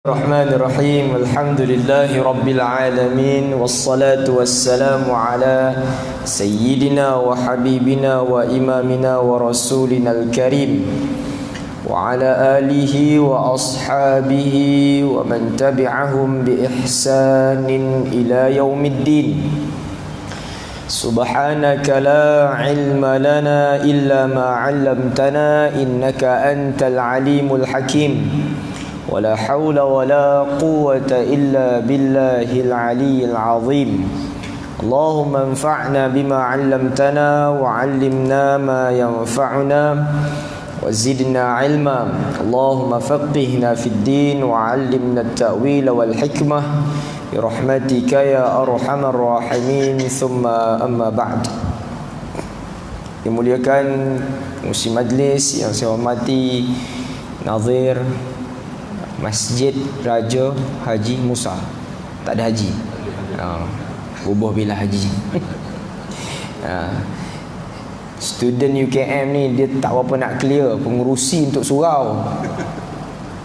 Bismillahirrahmanirrahim. Alhamdulillahi rabbil alamin wassalatu wassalamu ala sayyidina wa habibina wa imamina wa rasulina al-karim wa ala alihi wa ashabihi wa man tabi'ahum bi ihsanin ila yaumiddin. Subhanaka la ilma lana illa ma 'allamtana innaka antal alimul hakim. ولا حول ولا قوة إلا بالله العلي العظيم اللهم انفعنا بما علمتنا وعلمنا ما ينفعنا وزدنا علما اللهم فقهنا في الدين وعلمنا التأويل والحكمة برحمتك يا أرحم الراحمين ثم أما بعد. Dimuliakan musim majlis yang saya hormati Nazir Masjid Raja Haji Musa. Tak ada haji. Bubuh bila haji. Student UKM ni dia tak apa nak clear pengurusi untuk surau.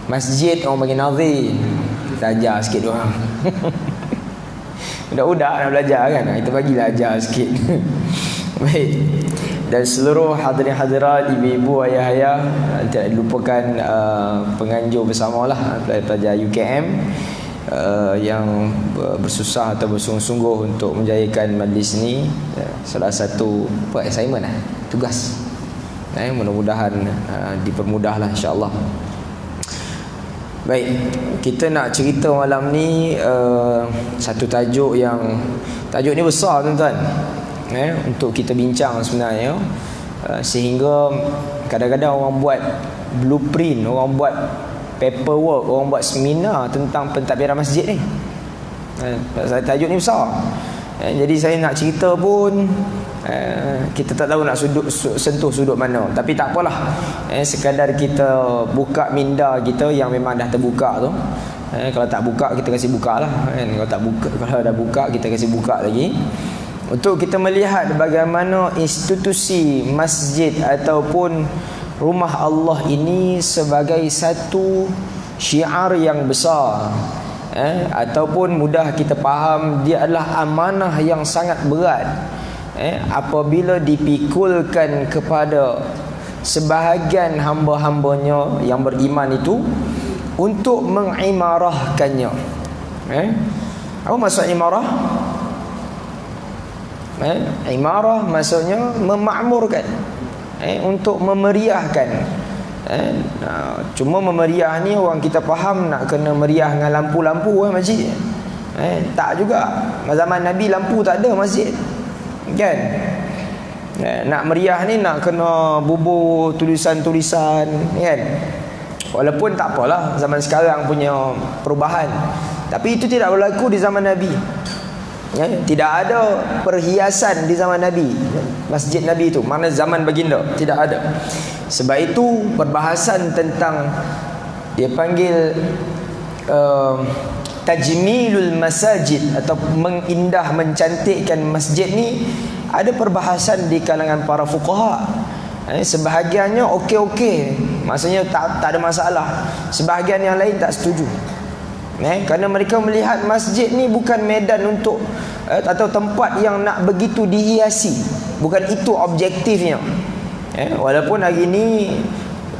Masjid orang panggil Nazir. Kita ajar sikit orang. Budak-budak nak belajar kan. Kita bagilah ajar sikit. Baik. Dan seluruh hadirin-hadirat, ibu-ibu, ayah-ayah, tidak dilupakan penganjur bersamalah pelajar UKM yang bersusah atau bersungguh-sungguh untuk menjayakan majlis ini. Salah satu assignment tugas. Mudah-mudahan dipermudahlah insya-Allah. Baik, kita nak cerita malam ni satu tajuk ni besar tuan-tuan. Untuk kita bincang sebenarnya, sehingga kadang-kadang orang buat blueprint, orang buat paperwork, orang buat seminar tentang pentadbiran masjid ni. Tajuk ni besar. Jadi saya nak cerita pun kita tak tahu nak sentuh sudut mana. Tapi tak apalah, sekadar kita buka minda kita yang memang dah terbuka tu. Kalau tak buka kita kasih buka lah. Kalau dah buka kita kasih buka lagi, untuk kita melihat bagaimana institusi masjid ataupun rumah Allah ini sebagai satu syiar yang besar, ataupun mudah kita faham, dia adalah amanah yang sangat berat apabila dipikulkan kepada sebahagian hamba-hambanya yang beriman itu untuk mengimarahkannya. Apa maksud imarah? Imarah maksudnya memakmurkan, untuk memeriahkan. Cuma memeriah ni orang kita faham nak kena meriah dengan lampu-lampu masjid. Tak juga. Zaman Nabi lampu tak ada masjid, kan? Nak meriah ni nak kena bubuh tulisan-tulisan, kan? Walaupun tak apalah zaman sekarang punya perubahan, tapi itu tidak berlaku di zaman Nabi. Tidak ada perhiasan di zaman Nabi. Masjid Nabi itu, mana zaman baginda, tidak ada. Sebab itu perbahasan tentang dia panggil tajmilul masajid atau mengindah, mencantikkan masjid ni, ada perbahasan di kalangan para fuqaha. Sebahagiannya okey-okey, maksudnya tak ada masalah. Sebahagian yang lain tak setuju. Kerana mereka melihat masjid ni bukan medan untuk atau tempat yang nak begitu dihiasi. Bukan itu objektifnya. Walaupun hari ni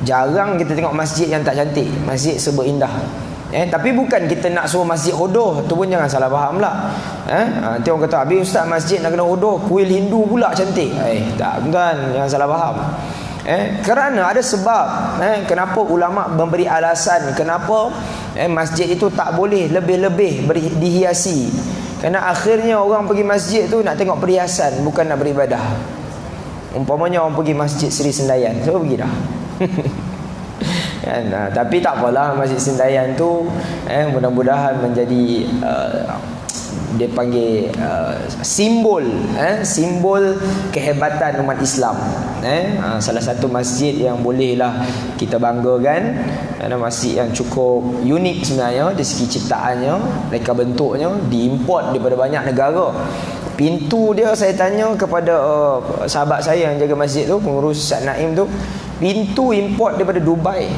jarang kita tengok masjid yang tak cantik, masjid serba indah. Tapi bukan kita nak suruh masjid hodoh, tu pun jangan salah faham lah. Nanti orang kata, habis ustaz masjid nak kena hodoh, kuil Hindu pula cantik. Tak tuan, jangan salah faham. Kerana ada sebab kenapa ulama memberi alasan kenapa masjid itu tak boleh lebih-lebih dihiasi. Kerana akhirnya orang pergi masjid tu nak tengok perhiasan, bukan nak beribadah. Umpamanya orang pergi masjid Seri Sendayan, so pergi dah. Tapi tak apalah, masjid Sendayan tu mudah-mudahan menjadi dia panggil simbol kehebatan umat Islam. Salah satu masjid yang bolehlah kita banggakan, kerana masjid yang cukup unik sebenarnya dari segi ciptaannya, reka bentuknya, diimport daripada banyak negara. Pintu dia, saya tanya kepada sahabat saya yang jaga masjid tu, pengurus Ustaz Naim tu, pintu import daripada Dubai.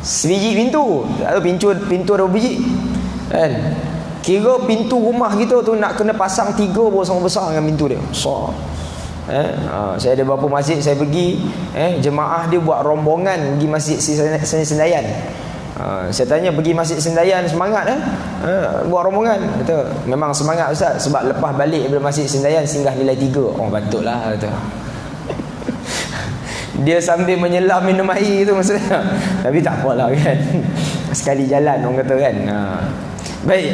sebiji pintu, atau pintu ada biji kan. Kira pintu rumah kita tu nak kena pasang 3 baru sama besar dengan pintu dia. Besar. Saya ada beberapa masjid saya pergi, jemaah dia buat rombongan pergi masjid Sendayan. Saya tanya, pergi masjid Sendayan semangat buat rombongan? Kata memang semangat ustaz, sebab lepas balik daripada masjid Sendayan singgah nilai 3. Oh patutlah kata. Dia sambil menyelam minum air tu maksudnya. Tapi tak apalah kan. Sekali jalan orang kata kan. Baik.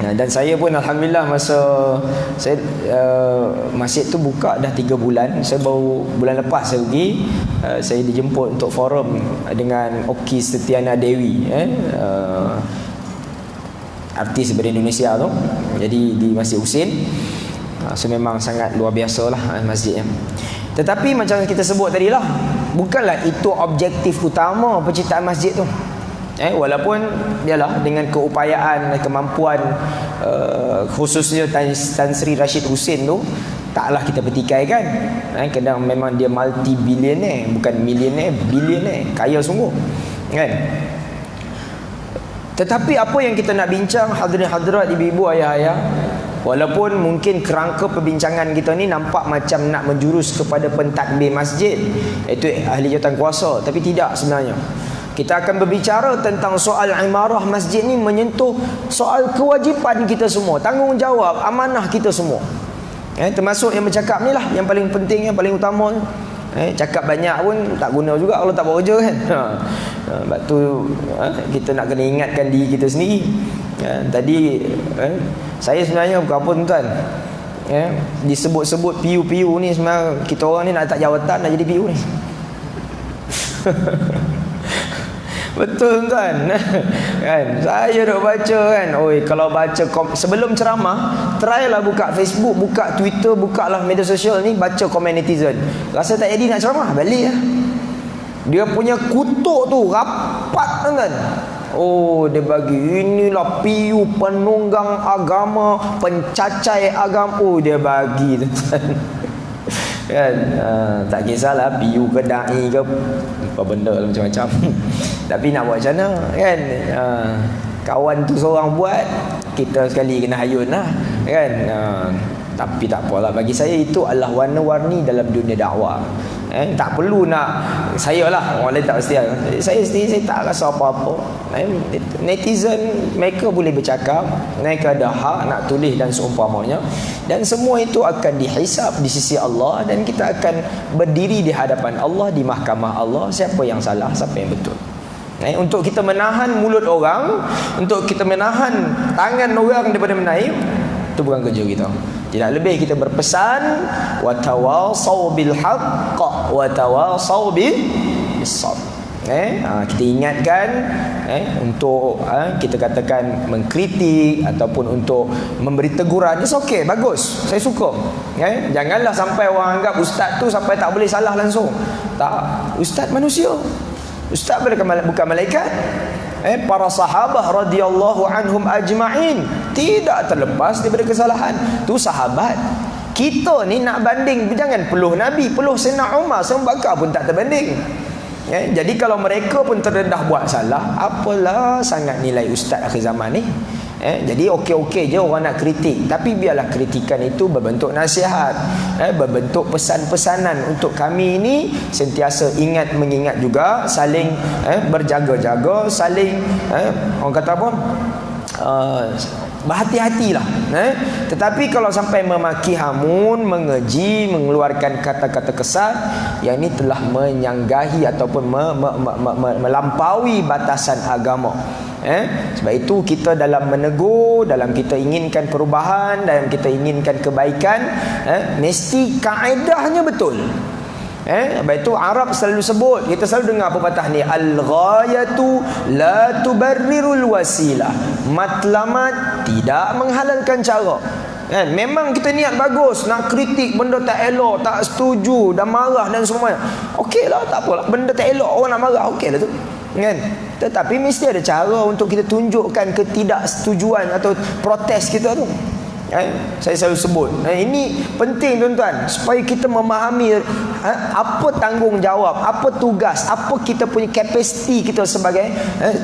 Dan saya pun alhamdulillah masa saya masjid tu buka dah 3 bulan. Saya baru bulan lepas saya pergi, saya dijemput untuk forum dengan Oki Setiana Dewi, artis daripada Indonesia tu. Jadi di Masjid Husin. So memang sangat luar biasa lah masjidnya. Tetapi macam kita sebut tadi lah, bukanlah itu objektif utama penciptaan masjid tu. Walaupun yalah dengan keupayaan, kemampuan khususnya Tan Sri Rashid Hussein tu taklah kita petikaikan. Kadang memang dia multi billionaire, bukan millionaire, billionaire, kaya sungguh kan. Tetapi apa yang kita nak bincang hadirin hadirat, ibu-ibu, ayah-ayah, walaupun mungkin kerangka perbincangan kita ni nampak macam nak menjurus kepada pentadbir masjid, iaitu ahli jawatan kuasa, tapi tidak sebenarnya. Kita akan berbicara tentang soal imarah masjid ni menyentuh soal kewajipan kita semua, tanggungjawab, amanah kita semua. Termasuk yang bercakap ni lah yang paling penting, yang paling utama. Cakap banyak pun tak guna juga kalau tak buat kerja kan. Sebab tu kita nak kena ingatkan diri kita sendiri. Tadi saya sebenarnya bukan apa tuan-tuan, disebut-sebut PU ni sebenarnya kita orang ni nak letak jawatan nak jadi PU ni. Betul tuan kan. Saya duk baca kan. Oi, kalau baca sebelum ceramah, try lah buka Facebook, buka Twitter, buka lah media sosial ni, baca komen netizen. Rasa tak jadi nak ceramah, balik lah. Dia punya kutuk tu rapat tuan. Oh, dia bagi inilah PU penunggang agama, pencacai agama. Oh, dia bagi tuan. Kan, tak kisahlah PU ke dai ke apa benda lah, macam-macam. Tapi nak buat macam mana kan, kawan tu seorang buat, kita sekali kena hayun lah kan. Tapi tak apalah, bagi saya itu adalah warna-warni dalam dunia dakwah. Tak perlu nak saya lah, orang lain tak mesti. Saya sendiri saya tak rasa apa-apa. Netizen mereka boleh bercakap, mereka ada hak nak tulis dan seumpamanya, dan semua itu akan dihisap di sisi Allah, dan kita akan berdiri di hadapan Allah, di mahkamah Allah, siapa yang salah, siapa yang betul. Untuk kita menahan mulut orang, untuk kita menahan tangan orang daripada menaib, itu bukan kerja kita. Tidak lebih kita berpesan, wa tawasau bil haqq wa tawasau bis sabr. Kita ingatkan untuk kita katakan mengkritik ataupun untuk memberi teguran, it's okay, bagus, saya suka. Janganlah sampai orang anggap ustaz tu sampai tak boleh salah langsung. Tak, ustaz manusia. Ustaz bukan malaikat. Para sahabat radhiyallahu anhum ajma'in tidak terlepas daripada kesalahan. Tu sahabat. Kita ni nak banding, jangan peluh Nabi, peluh Sayyidina Umar, Abu Bakar pun tak terbanding. Jadi kalau mereka pun terdedah buat salah, apalah sangat nilai ustaz akhir zaman ni. Jadi okey-okey je orang nak kritik, tapi biarlah kritikan itu berbentuk nasihat, berbentuk pesan-pesanan untuk kami ini sentiasa ingat mengingat juga, saling berjaga-jaga, saling orang kata apa, berhati-hatilah. Tetapi kalau sampai memaki hamun, mengeji, mengeluarkan kata-kata kesat, yang ini telah menyanggahi ataupun melampaui batasan agama. Sebab itu kita dalam menegur, dalam kita inginkan perubahan, dalam kita inginkan kebaikan, mesti kaedahnya betul. Sebab itu Arab selalu sebut, kita selalu dengar pepatah ni, al-ghayatu la tubarrirul wasilah. Matlamat tidak menghalalkan cara. Memang kita niat bagus, nak kritik benda tak elok, tak setuju, dah marah dan semua. Okeylah, tak apalah, benda tak elok orang nak marah, okeylah tu. Kan? Tetapi mesti ada cara untuk kita tunjukkan ketidaksetujuan atau protes kita tu. Saya selalu sebut, ini penting tuan-tuan, supaya kita memahami apa tanggungjawab, apa tugas, apa kita punya kapasiti kita sebagai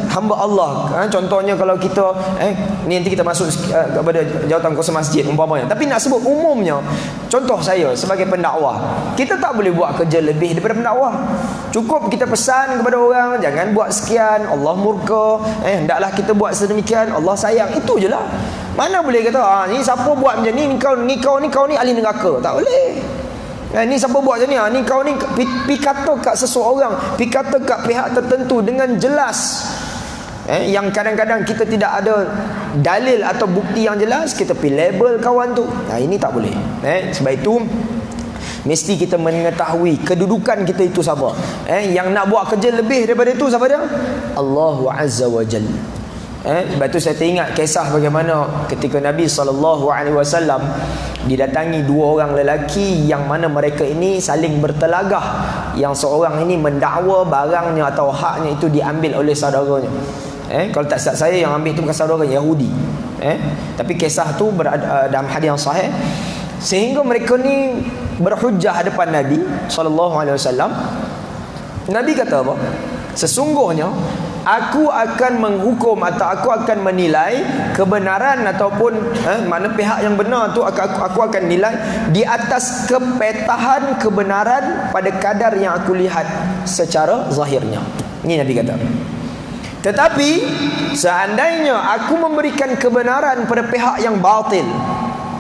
hamba Allah. Contohnya kalau kita ni nanti kita masuk kepada jawatan kuasa masjid umpamanya, tapi nak sebut umumnya, contoh saya sebagai pendakwah, kita tak boleh buat kerja lebih daripada pendakwah. Cukup kita pesan kepada orang, jangan buat sekian, Allah murka, hendaklah kita buat sedemikian, Allah sayang. Itu je lah. Mana boleh kata ni siapa buat macam ni, kau ni ahli neraka. Tak boleh. Ni siapa buat macam ni, kau ni pi kata kat seseorang, pi kata kat pihak tertentu dengan jelas, yang kadang-kadang kita tidak ada dalil atau bukti yang jelas, kita pi label kawan tu. Ini tak boleh. Sebab itu mesti kita mengetahui kedudukan kita itu siapa. Yang nak buat kerja lebih daripada itu siapa dia? Allah Azza wa Jalla. Sebab tu saya teringat kisah bagaimana ketika Nabi SAW didatangi dua orang lelaki yang mana mereka ini saling bertelagah. Yang seorang ini mendakwa barangnya atau haknya itu diambil oleh saudaranya. Kalau tak silap saya, yang ambil itu bukan saudaranya, Yahudi. Tapi kisah tu berada dalam hadis yang sahih, sehingga mereka ni berhujah hadapan Nabi SAW. Nabi kata apa? Sesungguhnya aku akan menghukum atau aku akan menilai kebenaran ataupun mana pihak yang benar tu aku akan nilai di atas kepetahan kebenaran pada kadar yang aku lihat secara zahirnya. Ini Nabi kata. Tetapi seandainya aku memberikan kebenaran pada pihak yang batil,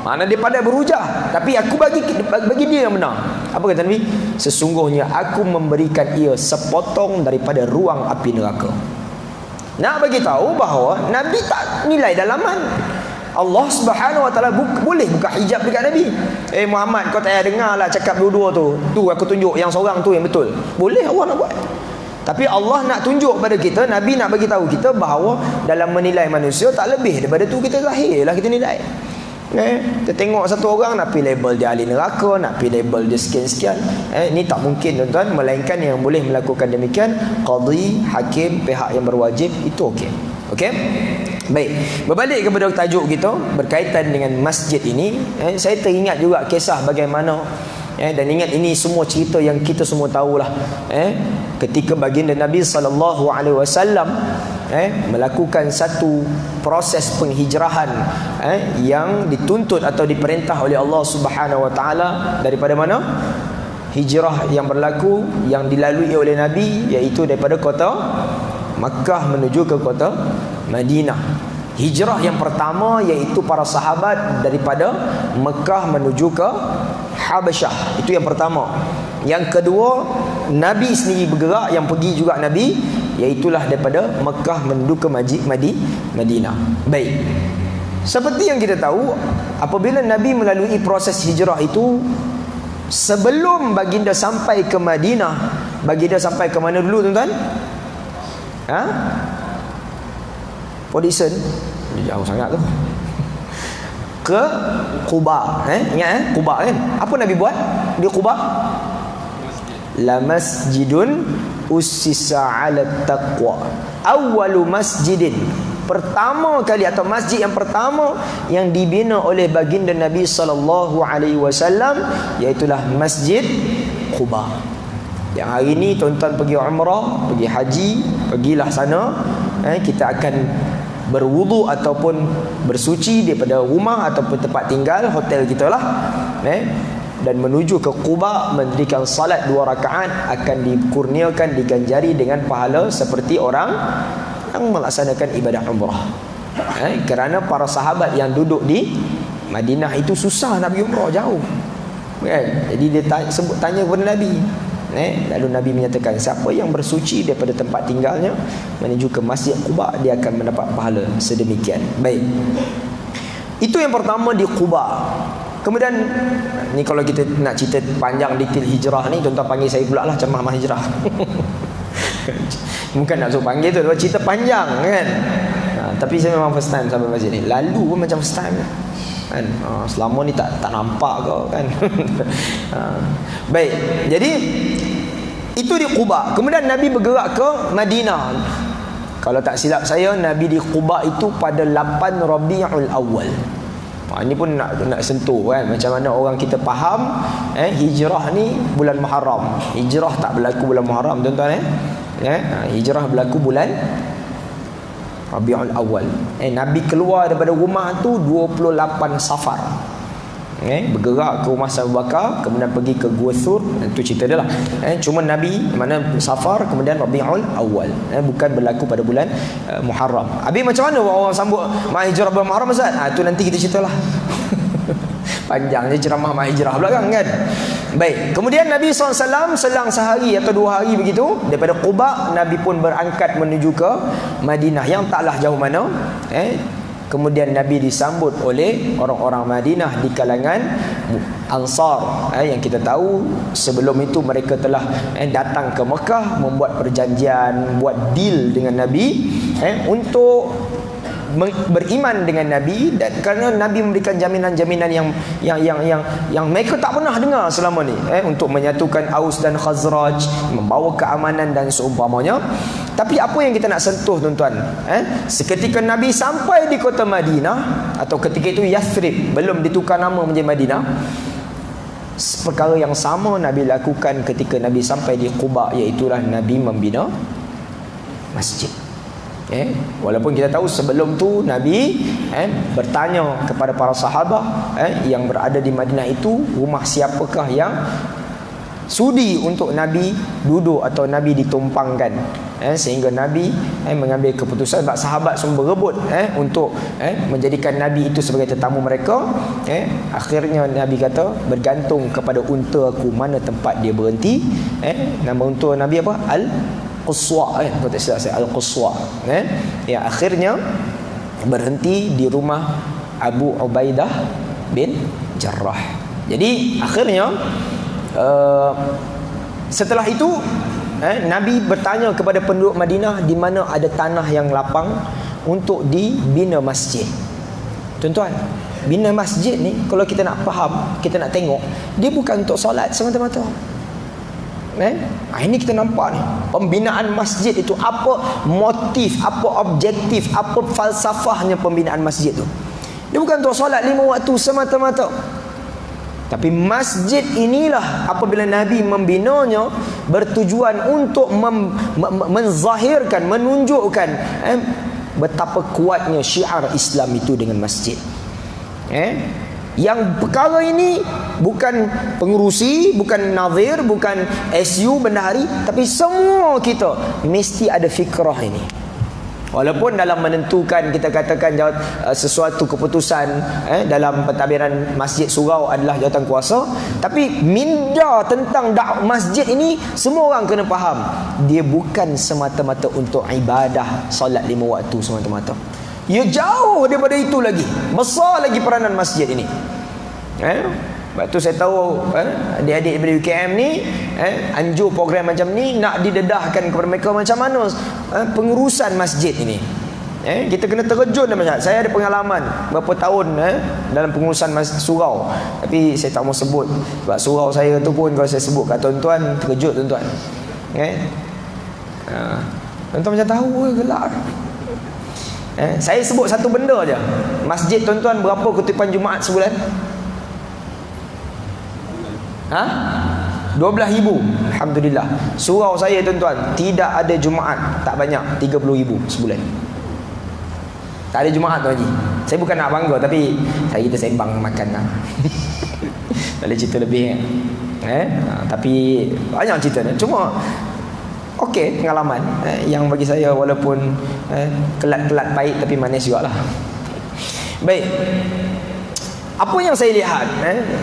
mana dia pandai berhujah, tapi aku bagi dia yang benar. Apa kata Nabi? Sesungguhnya aku memberikan ia sepotong daripada ruang api neraka. Nak bagi tahu bahawa Nabi tak nilai dalaman. Allah Subhanahu Wa Taala boleh buka hijab dekat Nabi. Muhammad, kau tak payah dengar lah cakap dua-dua tu. Tu aku tunjuk yang seorang tu yang betul. Boleh Allah nak buat. Tapi Allah nak tunjuk pada kita, Nabi nak bagi tahu kita bahawa dalam menilai manusia tak lebih daripada tu, kita zahirlah kita nilai. Kita tengok satu orang nak pergi label dia ahli neraka, nak pergi label dia sekian-sekian. Ini tak mungkin tuan-tuan, melainkan yang boleh melakukan demikian qadhi, hakim, pihak yang berwajib, itu okey. Okey? Baik, berbalik kepada tajuk kita berkaitan dengan masjid ini, saya teringat juga kisah bagaimana dan ingat ini semua cerita yang kita semua tahulah. Ketika baginda Nabi SAW melakukan satu proses penghijrahan yang dituntut atau diperintah oleh Allah Subhanahu Wa Taala daripada mana? Hijrah yang berlaku yang dilalui oleh Nabi, iaitu daripada kota Makkah menuju ke kota Madinah. Hijrah yang pertama iaitu para sahabat daripada Mekah menuju ke Habasyah. Itu yang pertama. Yang kedua, Nabi sendiri bergerak, yang pergi juga Nabi, iaitulah daripada Mekah menuju ke Madinah. Baik. Seperti yang kita tahu, apabila Nabi melalui proses hijrah itu, sebelum baginda sampai ke Madinah, baginda sampai ke mana dulu tuan-tuan? Podison. Jauh sangat tu. Ke Quba. Ingat Quba kan? Apa Nabi buat di Quba? La masjidun ussisa 'ala taqwa. Awwalu masjidin. Pertama kali atau masjid yang pertama yang dibina oleh baginda Nabi sallallahu alaihi wasallam, iaitulah Masjid Quba. Yang hari ni tuan-tuan pergi umrah, pergi haji, pergilah sana, kita akan berwudu ataupun bersuci daripada rumah ataupun tempat tinggal hotel kita lah, dan menuju ke Quba mendirikan salat 2 rakaat, akan dikurniakan, diganjari dengan pahala seperti orang yang melaksanakan ibadah umrah. Kerana para sahabat yang duduk di Madinah itu susah nak pergi umrah, jauh kan? Jadi dia tanya kepada Nabi, lalu Nabi menyatakan siapa yang bersuci daripada tempat tinggalnya menuju ke Masjid Quba, dia akan mendapat pahala sedemikian. Baik, itu yang pertama di Quba. Kemudian ni kalau kita nak cerita panjang detail hijrah ni, tuan-tuan panggil saya pula lah ceramah hijrah. Bukan nak suruh panggil tu, cerita panjang kan. Tapi saya memang first time sampai masjid ni. Lalu pun macam first time kan. Selama ni tak nampak kau kan. Baik, jadi itu di Quba. Kemudian Nabi bergerak ke Madinah. Kalau tak silap saya, Nabi di Quba itu pada 8 Rabiul Awal. Ini pun nak sentuh kan, macam mana orang kita faham hijrah ni bulan Muharram. Hijrah tak berlaku bulan Muharram tuan-tuan hijrah berlaku bulan Rabiul Awal. Nabi keluar daripada rumah tu 28 Safar. Bergerak ke rumah Abu Bakar, kemudian pergi ke Gua Thur. Itu cerita dia lah. Cuma Nabi mana Safar, kemudian Rabiul Awal. Bukan berlaku pada bulan Muharram. Habis macam mana orang sambut Mak Hijrah bulan Muharram, Ustaz? Itu nanti kita ceritalah. Panjang je ceramah Mak Hijrah belakang kan. Baik, kemudian Nabi SAW selang sehari atau 2 hari begitu, daripada Quba Nabi pun berangkat menuju ke Madinah yang taklah jauh mana. Kemudian Nabi disambut oleh orang-orang Madinah di kalangan Ansar. Yang kita tahu sebelum itu mereka telah datang ke Mekah, membuat perjanjian, buat deal dengan Nabi untuk beriman dengan Nabi, dan kerana Nabi memberikan jaminan-jaminan yang mereka tak pernah dengar selama ni, untuk menyatukan Aus dan Khazraj, membawa keamanan dan seumpamanya. Tapi apa yang kita nak sentuh tuan-tuan, seketika Nabi sampai di kota Madinah, atau ketika itu Yathrib, belum ditukar nama menjadi Madinah, perkara yang sama Nabi lakukan ketika Nabi sampai di Quba, iaitulah Nabi membina masjid. Walaupun kita tahu sebelum tu Nabi bertanya kepada para sahabat yang berada di Madinah itu, rumah siapakah yang sudi untuk Nabi duduk atau Nabi ditumpangkan, sehingga Nabi mengambil keputusan. Sebab sahabat semua berebut untuk menjadikan Nabi itu sebagai tetamu mereka. Akhirnya Nabi kata, bergantung kepada unta aku mana tempat dia berhenti. Nama unta Nabi apa? Al-Quswa, kalau tak silap saya, Al-Quswa. Ya, akhirnya berhenti di rumah Abu Ubaidah bin Jarrah. Jadi akhirnya setelah itu Nabi bertanya kepada penduduk Madinah di mana ada tanah yang lapang untuk dibina masjid. Tuan-tuan, bina masjid ni kalau kita nak faham, kita nak tengok, dia bukan untuk solat semata-mata. Ini kita nampak ni, pembinaan masjid itu, apa motif, apa objektif, apa falsafahnya pembinaan masjid tu. Dia bukan untuk solat 5 waktu semata-mata. Tapi masjid inilah apabila Nabi membinanya bertujuan untuk menzahirkan, menunjukkan betapa kuatnya syiar Islam itu dengan masjid. Yang perkara ini bukan pengurusi, bukan nazir, bukan SU bendahari, tapi semua kita mesti ada fikrah ini. Walaupun dalam menentukan, kita katakan sesuatu keputusan dalam pentadbiran masjid surau adalah jawatan kuasa, tapi minda tentang masjid ini semua orang kena faham, dia bukan semata-mata untuk ibadah solat 5 waktu semata-mata. Ia jauh daripada itu lagi, besar lagi peranan masjid ini. Sebab tu saya tahu adik-adik daripada UKM ni anjur program macam ni nak didedahkan kepada mereka macam mana pengurusan masjid ini. Kita kena terkejut macam saya ada pengalaman berapa tahun dalam pengurusan masjid surau, tapi saya tak mau sebut sebab surau saya tu pun kalau saya sebut kat tuan-tuan terkejut tuan-tuan. Tuan-tuan macam tahu gelak. Saya sebut satu benda aja. Masjid tuan-tuan berapa kutipan Jumaat sebulan? 12,000. Alhamdulillah. Surau saya tuan-tuan tidak ada Jumaat, tak banyak, 30,000 sebulan. Tak ada Jumaat tu Haji. Saya bukan nak bangga, tapi kita sembang makan lah. Tak ada cerita lebih tapi banyak cerita ni. Cuma okey, pengalaman yang bagi saya walaupun kelat-kelat pahit tapi manis jugalah. Baik. Apa yang saya lihat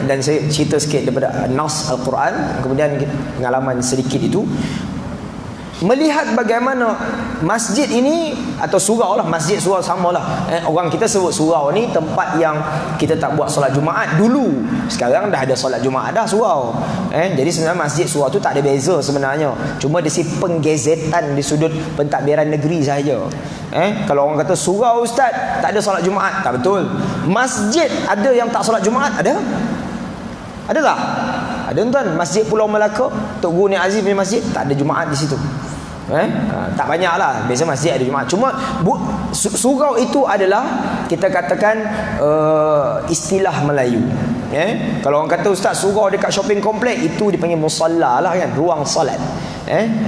dan saya cerita sikit daripada Nas Al-Quran, kemudian pengalaman sedikit itu, melihat bagaimana masjid ini atau surau lah, masjid surau samalah. Orang kita sebut surau ni tempat yang kita tak buat solat Jumaat dulu. Sekarang dah ada solat Jumaat dah surau. Jadi sebenarnya masjid surau tu tak ada beza sebenarnya. Cuma di sisi penggezetan di sudut pentadbiran negeri sahaja. Kalau orang kata surau ustaz tak ada solat Jumaat, tak betul. Masjid ada yang tak solat Jumaat, ada? Ada tak? Ada tuan, Masjid Pulau Melaka, Tok Guru Nik Aziz punya masjid tak ada Jumaat di situ. Tak banyak lah. Biasa masjid ada Jumaat. Cuma surau itu adalah kita katakan istilah Melayu. Kalau orang kata ustaz surau dekat shopping complex, itu dipanggil musalla lah kan, ruang solat.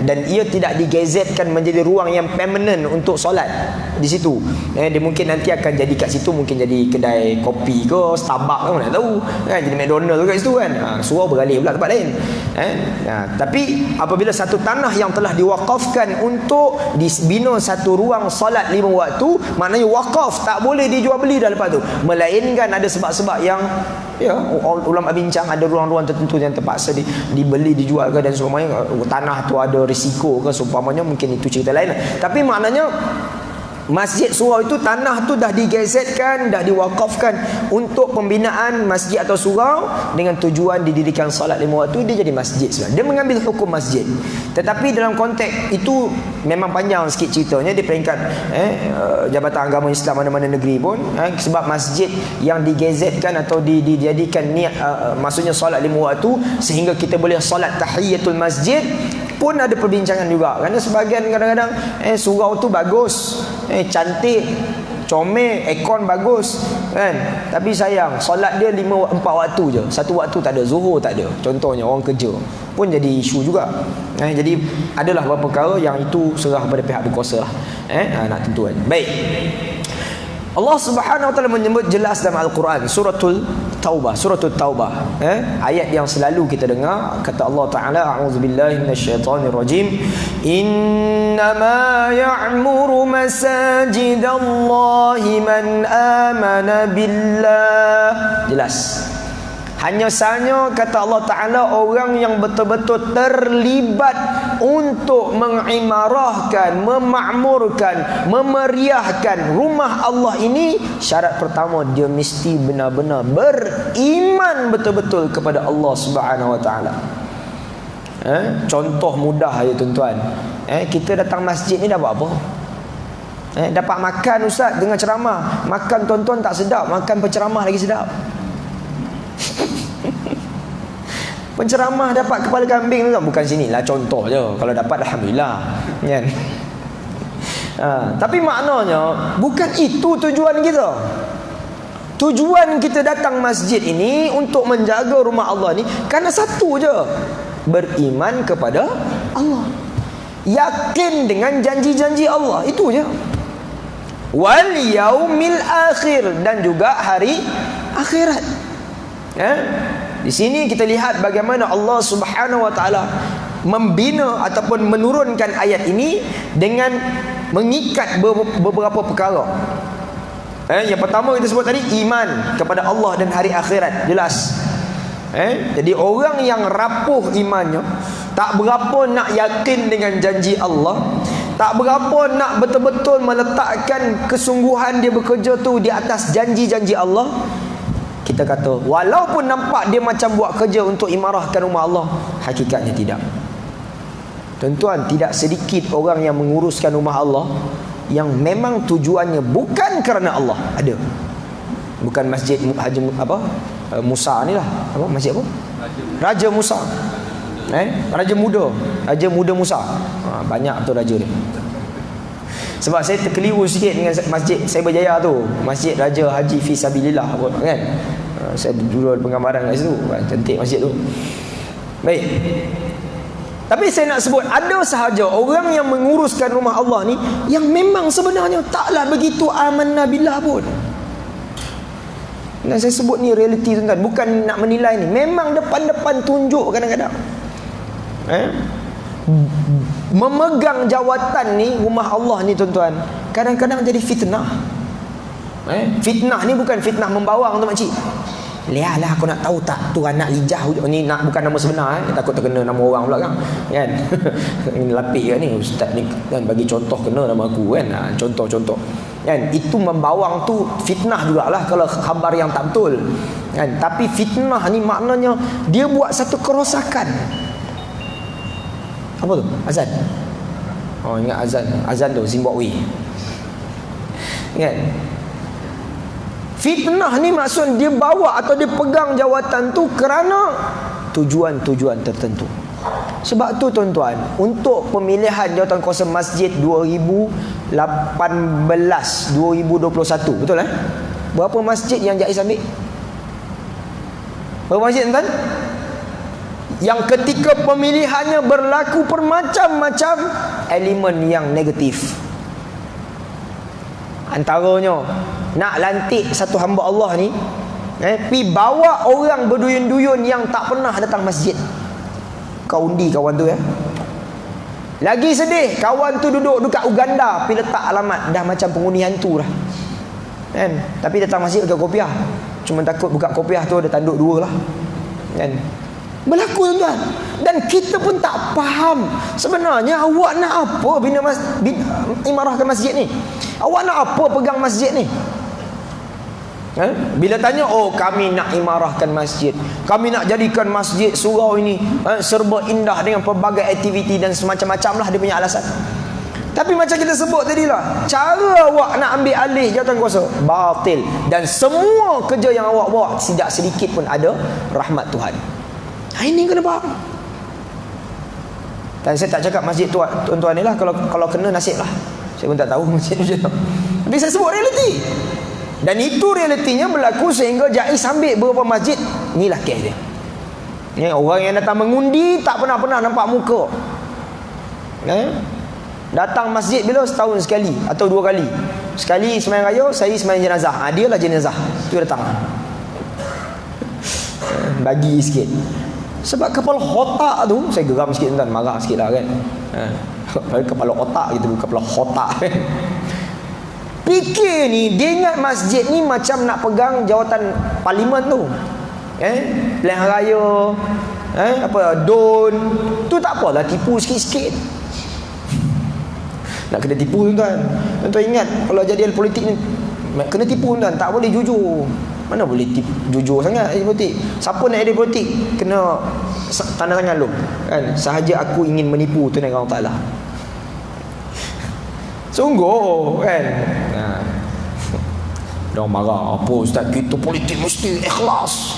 Dan ia tidak digazetkan menjadi ruang yang permanent untuk solat di situ. Dia mungkin nanti akan jadi kat situ, mungkin jadi kedai kopi ke, Starbucks ke, mana tahu kan, jadi McDonald kat situ kan. Surau beralih pula tempat lain. Tapi apabila satu tanah yang telah diwakafkan untuk dibina satu ruang solat 5 waktu, maknanya wakaf, tak boleh dijual beli dah lepas tu. Melainkan ada sebab-sebab yang ulama bincang, ada ruang-ruang tertentu yang terpaksa dibeli, dijual ke dan sebagainya. Tanah tu ada risiko ke seumpamanya, mungkin itu cerita lain. Tapi maknanya masjid surau itu, tanah tu dah digazetkan, dah diwakafkan untuk pembinaan masjid atau surau dengan tujuan didirikan solat 5 waktu, dia jadi masjid sebenarnya. Dia mengambil hukum masjid. Tetapi dalam konteks itu memang panjang sikit ceritanya di peringkat Jabatan Agama Islam mana-mana negeri pun, sebab masjid yang digazetkan atau dijadikan niat, maksudnya solat 5 waktu sehingga kita boleh solat tahiyatul masjid pun ada perbincangan juga. Kerana sebahagian kadang-kadang surau tu bagus, cantik, comel, aircon bagus kan, tapi sayang solat dia 4 waktu je, 1 waktu tak ada, zuhur tak ada contohnya, orang kerja pun jadi isu juga. Jadi adalah beberapa perkara yang itu serah pada pihak berkuasa lah, nak tentukan. Baik, Allah Subhanahu wa taala menyebut jelas dalam Al-Quran, suratul Taubah, ayat yang selalu kita dengar. Kata Allah Taala, a'udzubillahi minasyaitonirrajim, innama ya'muru masajidallahi man amana billah. Jelas, hanya sahaja kata Allah Ta'ala, orang yang betul-betul terlibat untuk mengimarahkan, memakmurkan, memeriahkan rumah Allah ini, syarat pertama dia mesti benar-benar beriman betul-betul kepada Allah Subhanahu Wa Ta'ala. Contoh mudah ya tuan-tuan, kita datang masjid ni dah buat apa? Dapat makan ustaz dengan ceramah. Makan tuan-tuan tak sedap, makan penceramah lagi sedap. Penceramah dapat kepala kambing tu, bukan sinilah, contoh je. Kalau dapat alhamdulillah kan. Tapi maknanya bukan itu tujuan kita. Tujuan kita datang masjid ini untuk menjaga rumah Allah ni kerana satu je, beriman kepada Allah, yakin dengan janji-janji Allah, itu je. Wal yaumil akhir, dan juga hari akhirat. Di sini kita lihat bagaimana Allah Subhanahu Wa Taala membina ataupun menurunkan ayat ini dengan mengikat beberapa perkara. Yang pertama kita sebut tadi, iman kepada Allah dan hari akhirat, jelas. Jadi orang yang rapuh imannya, tak berapa nak yakin dengan janji Allah, tak berapa nak betul-betul meletakkan kesungguhan dia bekerja tu di atas janji-janji Allah, kita kata walaupun nampak dia macam buat kerja untuk imarahkan rumah Allah, hakikatnya tidak. Tuan-tuan, tidak sedikit orang yang menguruskan rumah Allah yang memang tujuannya bukan kerana Allah. Ada. Bukan masjid Haji Musa ni lah. Apa masjid apa? Raja Musa. Raja Muda Musa. Banyak tu raja dia. Sebab saya terkeliru sikit dengan masjid Cyberjaya tu, Masjid Raja Haji Fisabilillah kan. Saya dulu ada penggambaran kat situ. Cantik masjid tu. Baik. Tapi saya nak sebut, ada sahaja orang yang menguruskan rumah Allah ni yang memang sebenarnya taklah begitu amanna billah pun. Dan saya sebut ni realiti tuan-tuan, bukan nak menilai ni. Memang depan-depan tunjuk kadang-kadang. Memegang jawatan ni, rumah Allah ni tuan-tuan, kadang-kadang jadi fitnah. Fitnah ni bukan fitnah membawang tu makcik. Lihatlah aku nak tahu tak tu anak lijah ni, nak bukan nama sebenar, takut terkena nama orang pula kan. Ini lapik kan ni ustaz ni kan, bagi contoh kena nama aku kan. Contoh-contoh kan, itu membawang tu fitnah jugalah kalau khabar yang tak betul kan. Tapi fitnah ni maknanya dia buat satu kerosakan. Apa tu? Azan. Oh, ingat azan tu Zimbabwe kan. Fitnah ni maksud dia bawa atau dia pegang jawatan tu kerana tujuan-tujuan tertentu. Sebab tu tuan-tuan, untuk pemilihan jawatankuasa masjid 2018 2021, betul berapa masjid yang JAIS ambil? Berapa masjid tuan-tuan? Yang ketika pemilihannya berlaku bermacam-macam elemen yang negatif. Antaranya nak lantik satu hamba Allah ni, pi bawa orang berduyun-duyun yang tak pernah datang masjid. Kau undi kawan tu Lagi sedih, kawan tu duduk dekat Uganda, pi letak alamat dah macam pengundi hantu dah. Tapi datang masjid dekat kopiah. Cuma takut buka kopiah tu ada tanduk dua lah. Berlaku tuan-tuan. Dan kita pun tak faham sebenarnya awak nak apa imarahkan masjid ni. Awak nak apa pegang masjid ni? Bila tanya, oh kami nak imarahkan masjid, kami nak jadikan masjid surau ini serba indah dengan pelbagai aktiviti dan semacam-macam lah dia punya alasan. Tapi macam kita sebut tadi lah, cara awak nak ambil alih jawatankuasa batil. Dan semua kerja yang awak buat tidak sedikit pun ada rahmat Tuhan. Ini kena faham. Dan saya tak cakap masjid tu tuan-tuan ni lah, kalau kena nasib lah. Saya pun tak tahu masjid macam mana. Tapi saya sebut realiti. Dan itu realitinya berlaku sehingga JAIS ambil beberapa masjid. Inilah kes dia. Orang yang datang mengundi tak pernah nampak muka. Datang masjid bila? Setahun sekali atau 2 kali. Sekali sembahyang raya, saya sembahyang jenazah. Dia lah jenazah. Tu datang. Bagi sikit. Sebab kepala otak tu, saya geram sikit tuan, marah sikit lah kan. Kepala otak gitu, kepala otak kan. Fikir ni, dia ingat masjid ni macam nak pegang jawatan parlimen tu. Pilihan raya, don. Tu tak apalah, tipu sikit-sikit. Nak kena tipu tuan-tuan. Tuan-tuan ingat, kalau jadi ahli politik ni, kena tipu tuan-tuan, tak boleh jujur. Mana boleh jujur sangat ahli politik. Siapa nak ahli politik, kena tanda tangan lu. Sahaja aku ingin menipu Tuhan Allah Ta'ala. Sungguh kan. Dia marah, apa ustaz, kita politik mesti ikhlas.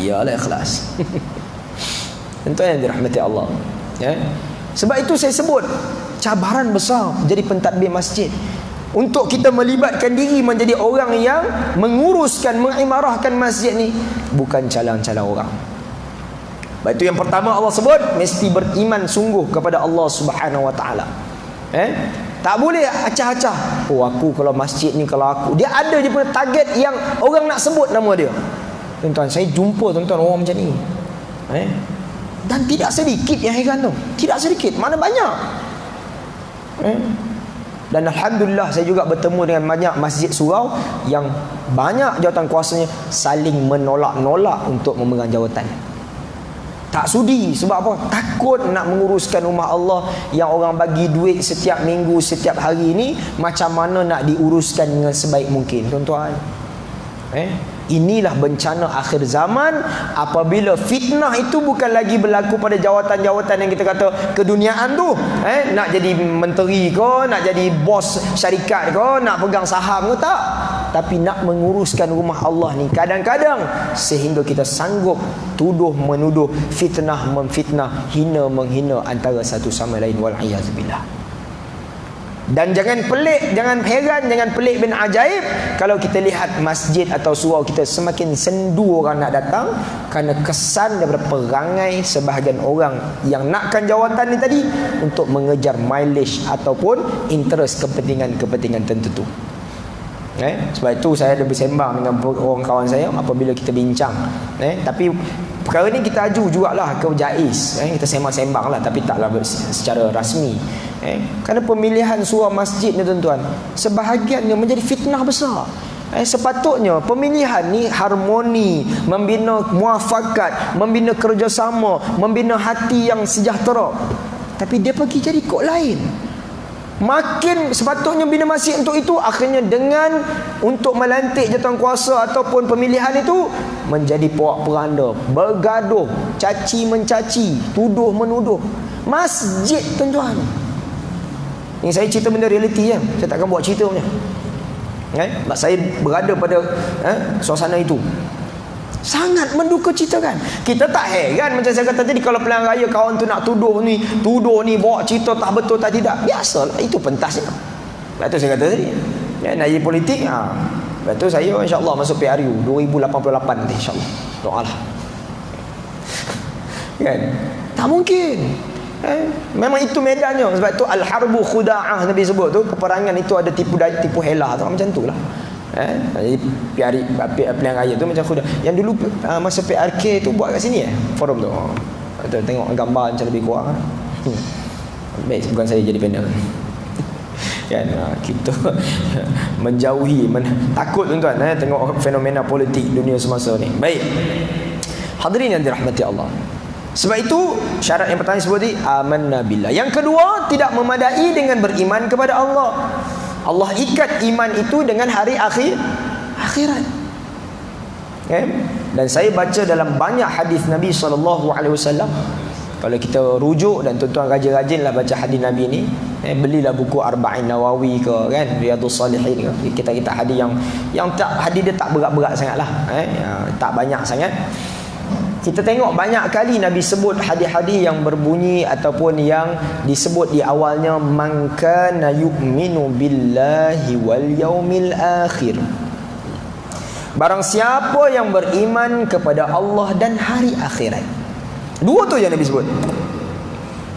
Iyalah ikhlas. Tentu yang dirahmati Allah. Sebab itu saya sebut cabaran besar jadi pentadbir masjid. Untuk kita melibatkan diri menjadi orang yang menguruskan, mengimarahkan masjid ni, bukan calang-calang orang. Sebab itu yang pertama Allah sebut, mesti beriman sungguh kepada Allah Subhanahu Wa Taala. Tak boleh acah-acah. Oh aku kalau masjid ni, kalau aku, dia ada je punya target yang orang nak sebut nama dia. Tuan-tuan, saya jumpa tuan-tuan orang macam ni. Dan tidak sedikit yang heran tu. Tidak sedikit, mana banyak. Dan alhamdulillah saya juga bertemu dengan banyak masjid surau yang banyak jawatan kuasanya saling menolak-nolak untuk memegang jawatan. Tak sudi. Sebab apa? Takut nak menguruskan rumah Allah yang orang bagi duit setiap minggu, setiap hari ni, macam mana nak diuruskan dengan sebaik mungkin. Tuan-tuan, inilah bencana akhir zaman apabila fitnah itu bukan lagi berlaku pada jawatan-jawatan yang kita kata keduniaan tu. Nak jadi menteri ke, nak jadi bos syarikat ke, nak pegang saham ke, tak. Tapi nak menguruskan rumah Allah ni kadang-kadang sehingga kita sanggup tuduh menuduh, fitnah memfitnah, hina menghina antara satu sama lain, wal'iyadzubillah. Dan jangan pelik, jangan heran, jangan pelik bin ajaib kalau kita lihat masjid atau surau kita semakin sendu orang nak datang kerana kesan daripada perangai sebahagian orang yang nakkan jawatan ni tadi untuk mengejar mileage ataupun interest kepentingan tertentu. Sebab itu saya ada bersembang dengan orang kawan saya apabila kita bincang. Tapi perkara ni kita aju jugalah ke JAIS. Kita sembang-sembang lah, tapi taklah secara rasmi. Kerana pemilihan surau masjid ni tuan-tuan, sebahagiannya menjadi fitnah besar. Sepatutnya pemilihan ni harmoni, membina muafakat, membina kerjasama, membina hati yang sejahtera. Tapi dia pergi jadi kod lain. Makin sepatutnya bina masjid untuk itu, akhirnya dengan untuk melantik jawatan kuasa ataupun pemilihan itu menjadi porak-poranda, bergaduh, caci mencaci, tuduh menuduh. Masjid tuan-tuan, ini saya cerita benda realiti ya. Saya takkan buat cerita punya. Sebab saya berada pada suasana itu. Sangat menduka citakan. Kita tak heran macam saya kata tadi, kalau pilihan raya kawan tu nak tuduh ni bawa cerita tak betul tak tidak. Biasalah, itu pentasnya. Lepas tu saya kata tadi, ya, naik politik. Lepas tu saya insya-Allah masuk PRU 2088 nanti insya-Allah. Doalah. Kan? Tak mungkin. Memang itu medannya. Sebab tu al-harbu khuda'ah Nabi sebut tu, peperangan itu ada tipu daya, tipu hela tu, macam itulah. Jadi pilihan raya tu macam khuda. Yang dulu masa PRK tu buat kat sini forum tu. Tengok gambar macam lebih kurang. Baik, bukan saya jadi panel. Kan kita menjauhi takut tuan-tuan tengok fenomena politik dunia semasa ni. Baik. Hadirin yang dirahmati Allah. Sebab itu syarat yang pertama sebut tadi amanna billah. Yang kedua, tidak memadai dengan beriman kepada Allah. Allah ikat iman itu dengan hari akhirat. Okay? Dan saya baca dalam banyak hadis Nabi SAW. Kalau kita rujuk, dan tuan-tuan rajin-rajinlah baca hadis Nabi ni, belilah buku Arba'in Nawawi ke, kan, Riyadhus Salihin ke, kita hadis yang tak, hadis dia tak berat-berat sangatlah, tak banyak sangat. Kita tengok banyak kali Nabi sebut hadis-hadis yang berbunyi ataupun yang disebut di awalnya man kana yu'minu billahi wal yaumil akhir. Barang siapa yang beriman kepada Allah dan hari akhirat. Dua tu yang Nabi sebut.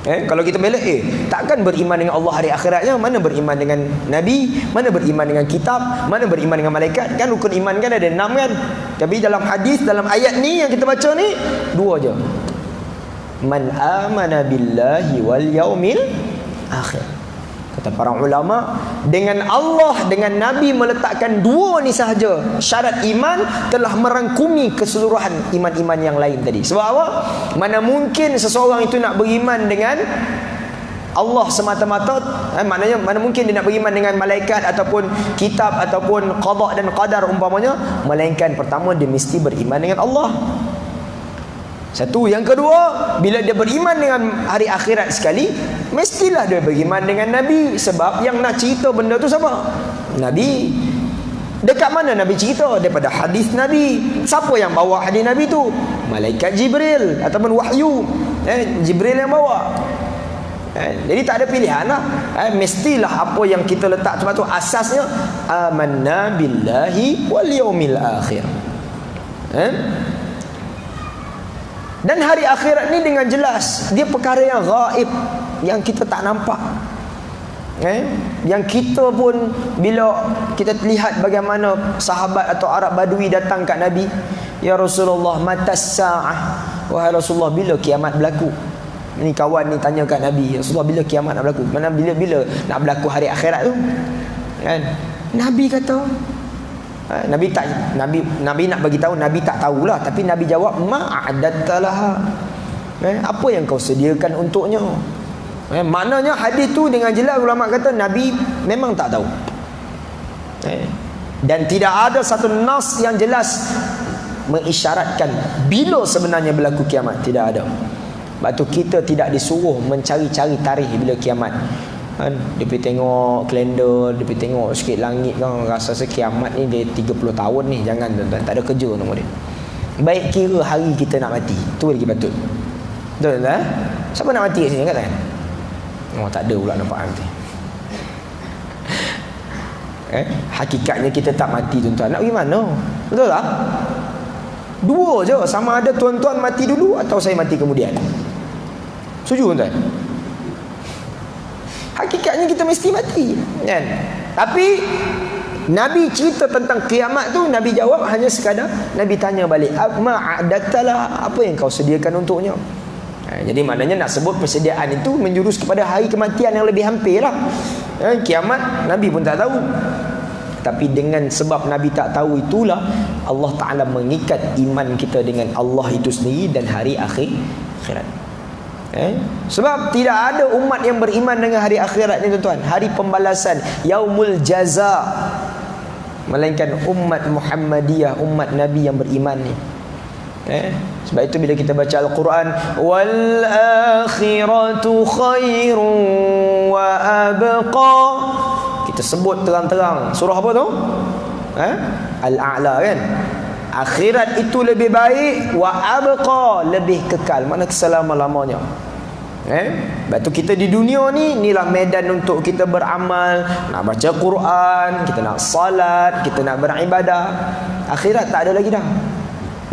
Kalau kita belak, takkan beriman dengan Allah hari akhiratnya, mana beriman dengan Nabi, mana beriman dengan kitab, mana beriman dengan malaikat. Kan rukun iman kan ada 6 kan. Tapi dalam hadis, dalam ayat ni yang kita baca ni, 2 je. Man amana billahi wal yaumil akhir. Kata para ulama, dengan Allah, dengan Nabi meletakkan 2 ni sahaja, syarat iman telah merangkumi keseluruhan iman-iman yang lain tadi. Sebab apa? Mana mungkin seseorang itu nak beriman dengan Allah semata-mata, maknanya mana mungkin dia nak beriman dengan malaikat ataupun kitab ataupun qada dan qadar umpamanya, melainkan pertama dia mesti beriman dengan Allah. Satu. Yang kedua, bila dia beriman dengan hari akhirat sekali, mestilah dia beriman dengan Nabi. Sebab yang nak cerita benda tu siapa? Nabi. Dekat mana Nabi cerita? Daripada hadis Nabi. Siapa yang bawa hadis Nabi tu? Malaikat Jibril ataupun wahyu. Jibril yang bawa. Jadi tak ada pilihan lah. Mestilah apa yang kita letak. Sebab tu asasnya amanna billahi wal yaumil akhir. Dan hari akhirat ni dengan jelas dia perkara yang gaib, yang kita tak nampak. Yang kita pun bila kita lihat bagaimana sahabat atau Arab Badui datang kat Nabi, ya Rasulullah, matas sa'ah, wahai Rasulullah, bila kiamat berlaku? Ni kawan ni tanya kat Nabi, Rasulullah, bila kiamat nak berlaku? Mana bila nak berlaku hari akhirat tu? Kan? Nabi kata, Nabi nak bagi tahu, Nabi tak tahulah, tapi Nabi jawab ma'adattalaha. Apa yang kau sediakan untuknya? Maknanya hadis tu dengan jelas ulama kata Nabi memang tak tahu. Dan tidak ada satu nas yang jelas mengisyaratkan bila sebenarnya berlaku kiamat, tidak ada. Sebab tu kita tidak disuruh mencari-cari tarikh bila kiamat. Dia pergi tengok kalender, dia pergi tengok sikit langit kan, rasa kiamat ni dia 30 tahun ni. Jangan tuan-tuan, tak ada kerja nama dia. Baik kira hari kita nak mati, tu lagi patut. Betul tak? Siapa nak mati kat sini kan? Oh, tak ada pula nampak nanti. Hakikatnya kita tak mati tuan-tuan. Nak pergi mana? Betul tak? 2 je, sama ada tuan-tuan mati dulu atau saya mati kemudian. Setuju tuan-tuan? Hakikatnya kita mesti mati, kan? Tapi Nabi cerita tentang kiamat tu, Nabi jawab hanya sekadar Nabi tanya balik, ma'adattalah, apa yang kau sediakan untuknya? Jadi maknanya nak sebut persediaan itu menjurus kepada hari kematian yang lebih hampir lah. Kiamat Nabi pun tak tahu. Tapi dengan sebab Nabi tak tahu itulah Allah Ta'ala mengikat iman kita dengan Allah itu sendiri dan hari akhirat. Sebab tidak ada umat yang beriman dengan hari akhirat ni tuan-tuan, hari pembalasan, yaumul jaza, melainkan umat Muhammadiyah, umat Nabi yang beriman ni. Sebab itu bila kita baca Al-Quran, wal akhiratu khairun wa abqa, kita sebut terang-terang surah apa tu? Al-A'la kan? Akhirat itu lebih baik, wa abqa, lebih kekal, makna keselama-lamanya. Lepas tu kita di dunia ni, inilah medan untuk kita beramal, nak baca Quran, kita nak salat, kita nak beribadah. Akhirat tak ada lagi dah.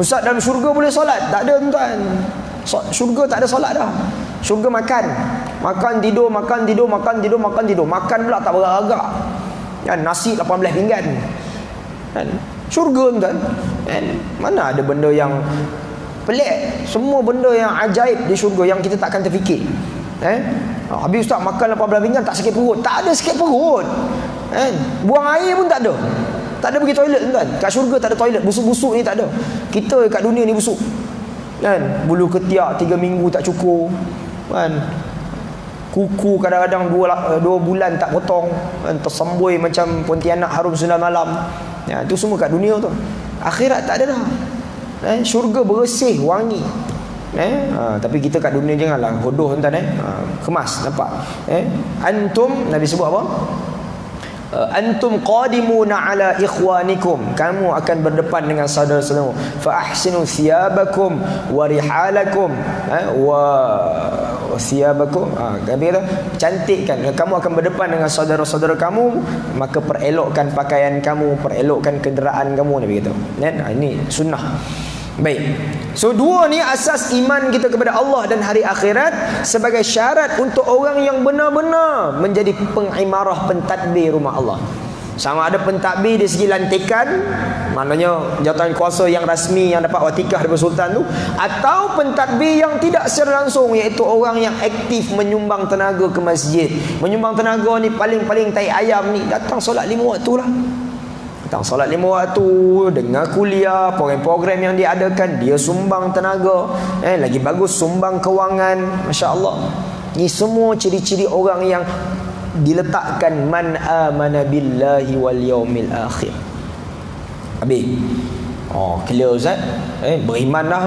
Ustaz, dalam syurga boleh solat? Tak ada tuan. Syurga tak ada solat dah. Syurga makan. Makan tidur, makan tidur, makan tidur, makan tidur. Makan pula tak beragak. Kan nasi 18 pinggan. Kan syurga tuan. Kan mana ada benda yang pelik. Semua benda yang ajaib di syurga yang kita takkan terfikir. Habis ustaz makan 18 pinggan tak sakit perut. Tak ada sakit perut. Buang air pun tak ada. Tak ada pergi toilet tuan. Kat syurga tak ada toilet. Busuk-busuk ni tak ada. Kita kat dunia ni busuk. Kan bulu ketiak 3 minggu tak cukur. Kan kuku kadang-kadang 2 bulan tak potong. Kan tersembui macam Pontianak Harum 9 malam. Ya, itu semua kat dunia tu. Akhirat tak ada dah. Syurga bersih, wangi. Tapi kita kat dunia janganlah bodoh tuan. Kemas, nampak? Antum, Nabi sebut apa? Antum qadimuna ala ikhwanikum, kamu akan berdepan dengan saudara-saudaramu. Fa ahsinu thiyabakum wa rihalakum wa thiyabakum, kami kata cantikkan, kamu akan berdepan dengan saudara-saudara kamu, maka perelokkan pakaian kamu, perelokkan kenderaan kamu, Nabi kata. Ini sunnah. Baik. So dua ni asas iman kita kepada Allah dan hari akhirat sebagai syarat untuk orang yang benar-benar menjadi pengimarah, pentadbir rumah Allah. Sama ada pentadbir dari segi lantikan, maknanya jawatan kuasa yang rasmi yang dapat watikah daripada sultan tu, atau pentadbir yang tidak secara langsung, iaitu orang yang aktif menyumbang tenaga ke masjid. Menyumbang tenaga ni paling-paling tai ayam ni, datang solat 5 waktu lah. Datang solat 5 waktu, dengar kuliah, program-program yang diadakan, dia sumbang tenaga, lagi bagus sumbang kewangan. Masya Allah. Ini semua ciri-ciri orang yang diletakkan man amana billahi wal yaumil akhir. Habis. Clear Ustaz. Beriman dah.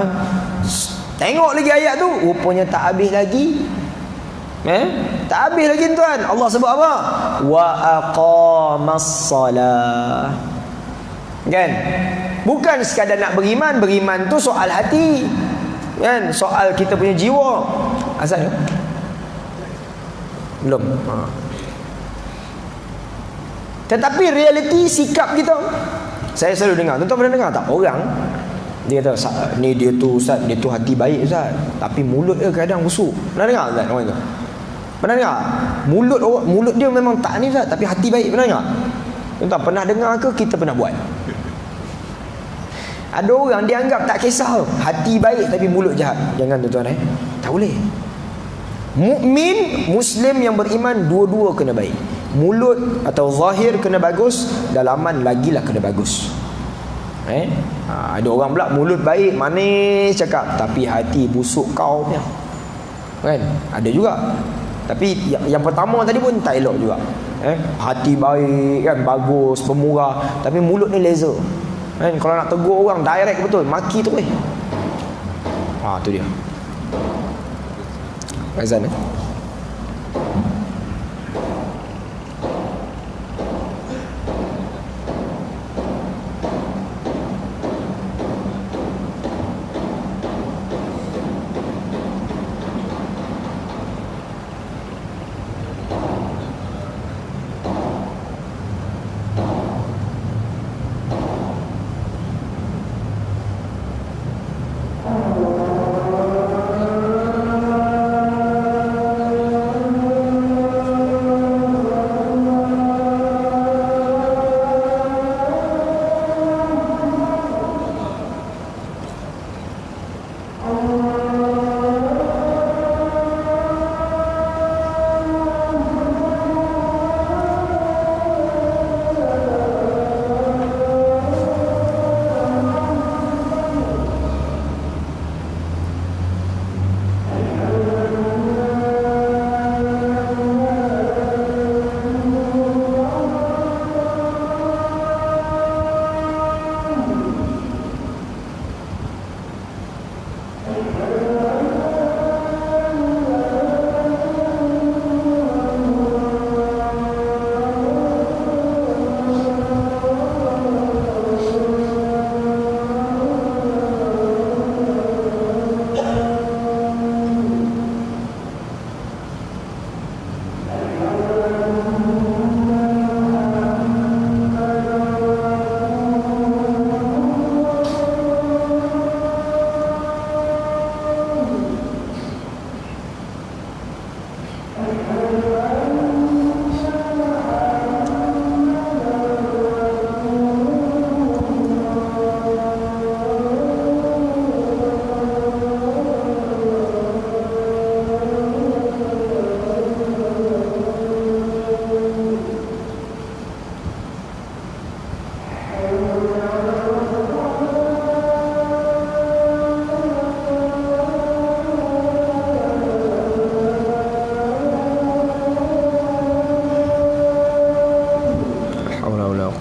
Tengok lagi ayat tu, rupanya tak habis lagi. Tak habis lagi tuan. Allah sebut apa? Wa aqamas salah. Kan? Bukan sekadar nak beriman. Beriman tu soal hati. Kan? Soal kita punya jiwa. Asal belum. Tetapi realiti sikap kita. Saya selalu dengar. Tuan-tuan pernah dengar tak? Orang dia kata, ni dia tu Ustaz, dia tu hati baik Ustaz, tapi mulut dia kadang busuk. Pernah dengar Ustaz orang tu? Pernah dengar? Mulut dia memang tak ni Ustaz, tapi hati baik. Pernah dengar? Tuan-tuan pernah dengar ke? Kita pernah buat. Ada orang dianggap tak kisah, hati baik tapi mulut jahat. Jangan tuan-tuan. Tak boleh. Mukmin, Muslim yang beriman, dua-dua kena baik. Mulut atau zahir kena bagus, dalaman lagilah kena bagus. Ada orang pula mulut baik, manis cakap, tapi hati busuk kau punya. Kan? Ada juga. Tapi yang pertama tadi pun tak elok juga. Hati baik kan, bagus, pemurah, tapi mulut ni laser. Kan? Kalau nak tegur orang direct betul, maki tu tu dia. Azan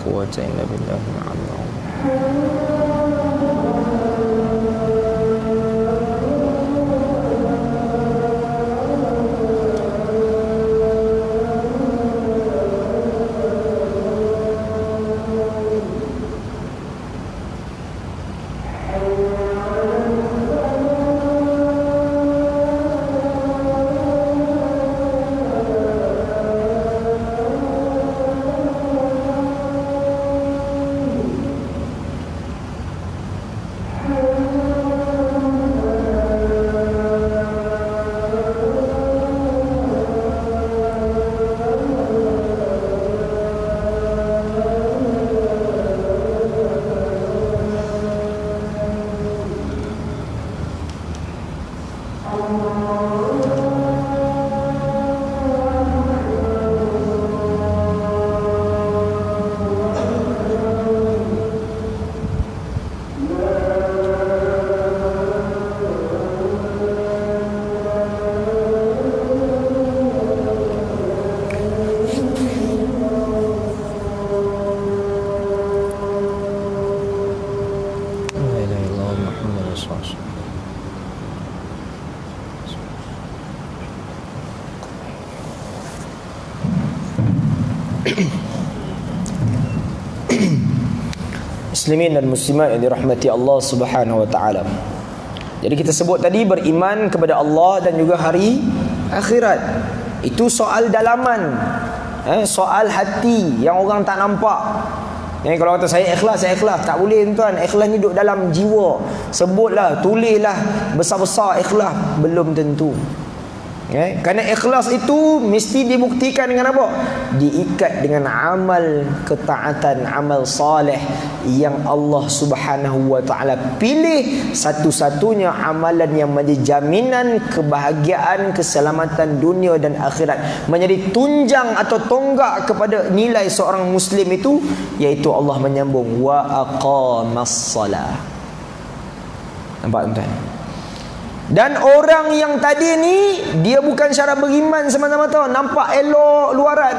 quwwata illa billah. Muslimin dan muslimat yang dirahmati Allah Subhanahu wa taala. Jadi kita sebut tadi beriman kepada Allah dan juga hari akhirat. Itu soal dalaman. Soal hati yang orang tak nampak. Kalau kata saya ikhlas, tak boleh tuan. Ikhlas ni duduk dalam jiwa. Sebutlah, tulislah besar-besar ikhlas, belum tentu. Kerana ikhlas itu mesti dibuktikan dengan apa? Diikat dengan amal ketaatan, amal saleh yang Allah Subhanahu wa taala pilih satu-satunya amalan yang menjadi jaminan kebahagiaan, keselamatan dunia dan akhirat, menjadi tunjang atau tonggak kepada nilai seorang muslim itu, iaitu Allah menyambung wa aqamas salah. Nampak tuan? Dan orang yang tadi ni, dia bukan syarat beriman semata-mata nampak elok luaran,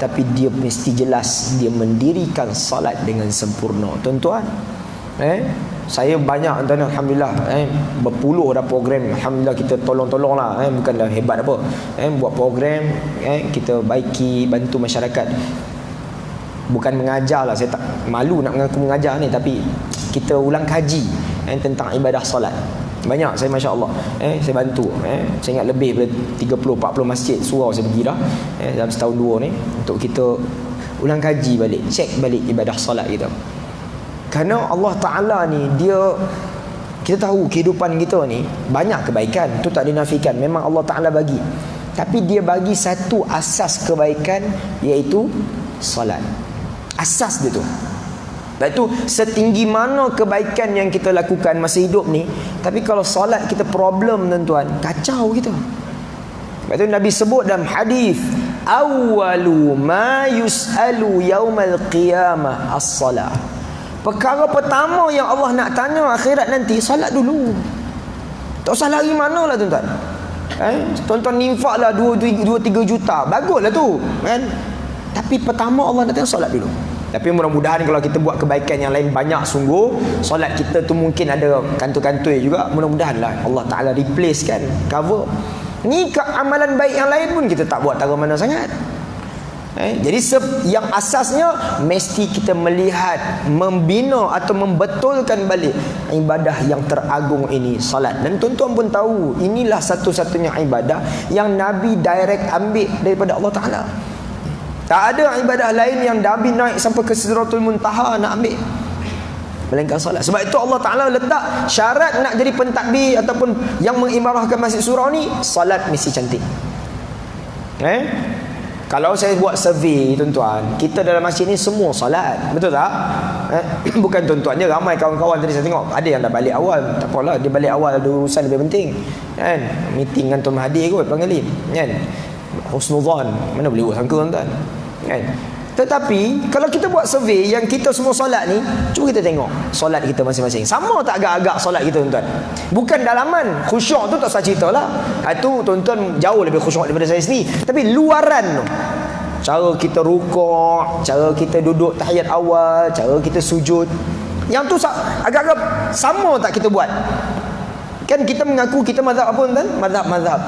tapi dia mesti jelas dia mendirikan salat dengan sempurna. Tuan-tuan, saya banyak tuan, alhamdulillah, berpuluh dah program, alhamdulillah kita tolong-tolong lah, bukanlah hebat apa, buat program, kita baiki, bantu masyarakat. Bukan mengajar lah, saya tak malu nak mengaku mengajar ni, tapi kita ulang kaji tentang ibadah salat. Banyak saya, Masya Allah, saya bantu, saya ingat lebih daripada 30-40 masjid surau saya pergi dah, dalam setahun dua ni, untuk kita ulang kaji balik, cek balik ibadah salat kita. Kerana Allah Ta'ala ni, kita tahu kehidupan kita ni banyak kebaikan, tu tak dinafikan, memang Allah Ta'ala bagi. Tapi dia bagi satu asas kebaikan, iaitu salat. Asas dia tu. Lepas tu, setinggi mana kebaikan yang kita lakukan masa hidup ni, tapi kalau solat kita problem tuan-tuan, kacau kita. Lepas tu Nabi sebut dalam hadis, awwalu ma yus'alu yaumal qiyamah as-salah. Perkara pertama yang Allah nak tanya akhirat nanti, salat dulu. Tak usah lari mana lah tuan-tuan. Tuan-tuan infak lah 2-3 juta, baguslah tu kan. Tapi pertama Allah nak tanya salat dulu. Tapi mudah-mudahan kalau kita buat kebaikan yang lain banyak sungguh, solat kita tu mungkin ada kantor-kantor juga, mudah-mudahan lah Allah Ta'ala replace kan, cover. Ni amalan baik yang lain pun kita tak buat taruh mana sangat. Jadi yang asasnya mesti kita melihat, membina atau membetulkan balik ibadah yang teragung ini, salat. Dan tuan-tuan pun tahu, inilah satu-satunya ibadah yang Nabi direct ambil daripada Allah Ta'ala. Tak ada ibadah lain yang Nabi naik sampai ke Sidratul Muntaha nak ambil melainkan salat. Sebab itu Allah Ta'ala letak syarat nak jadi pentadbir ataupun yang mengimarahkan masjid surau ni, salat mesti cantik. Kalau saya buat survey tuan-tuan, kita dalam masjid ni semua salat, betul tak? Bukan tuan-tuan je, ramai kawan-kawan tadi saya tengok, ada yang dah balik awal. Tak apalah, dia balik awal ada urusan lebih penting kan, meeting dengan Tuan Mahathir kot panggil kan, husnuzan, mana boleh buat sangka tuan-tuan kan. Tetapi kalau kita buat survey yang kita semua solat ni, cuba kita tengok solat kita masing-masing, sama tak agak-agak solat kita tuan-tuan? Bukan dalaman, khusyuk tu tak usah cerita lah, itu tuan-tuan jauh lebih khusyuk daripada saya sendiri. Tapi luaran tu, Cara kita rukuk, cara kita duduk tahiyat awal, cara kita sujud. Yang tu agak-agak sama tak kita buat? Kan kita mengaku kita mazhab apa tuan? Mazhab.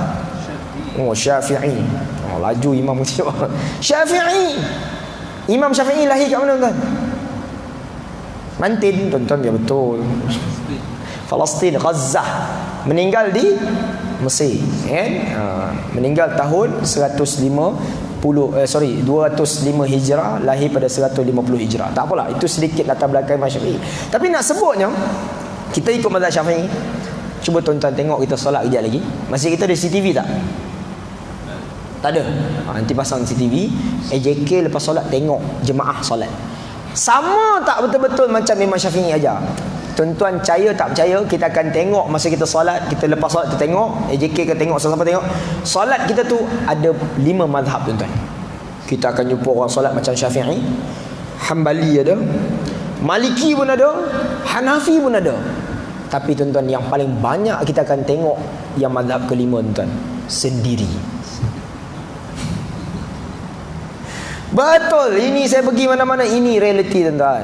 Oh, Syafi'i. Oh, laju imam kita. Syafi'i. Imam Syafi'i lahir kat mana tuan? Mantin, tuan-tuan, ya betul. Palestin, Gaza. Meninggal di Mesir, kan? Meninggal tahun 205 Hijrah, lahir pada 150 Hijrah. Tak apalah, itu sedikit latar belakang Imam Syafi'i. Tapi nak sebutnya kita ikut mazhab Syafi'i. Cuba tuan-tuan tengok kita solat kejap lagi. Masih kita ada CCTV tak? Tak ada. Nanti pasang CCTV, AJK lepas solat tengok jemaah solat. Sama tak betul-betul macam Imam Syafi'i ajar? Tuan-tuan percaya tak percaya, kita akan tengok masa kita solat, kita lepas solat kita tengok, AJK akan tengok, siapa tengok. Solat kita tu ada 5 mazhab tuan-tuan. Kita akan jumpa orang solat macam Syafi'i, Hambali ada, Maliki pun ada, Hanafi pun ada. Tapi tuan-tuan, yang paling banyak kita akan tengok yang mazhab kelima tuan-tuan, sendiri. Betul, ini saya pergi mana-mana, ini realiti tuan-tuan.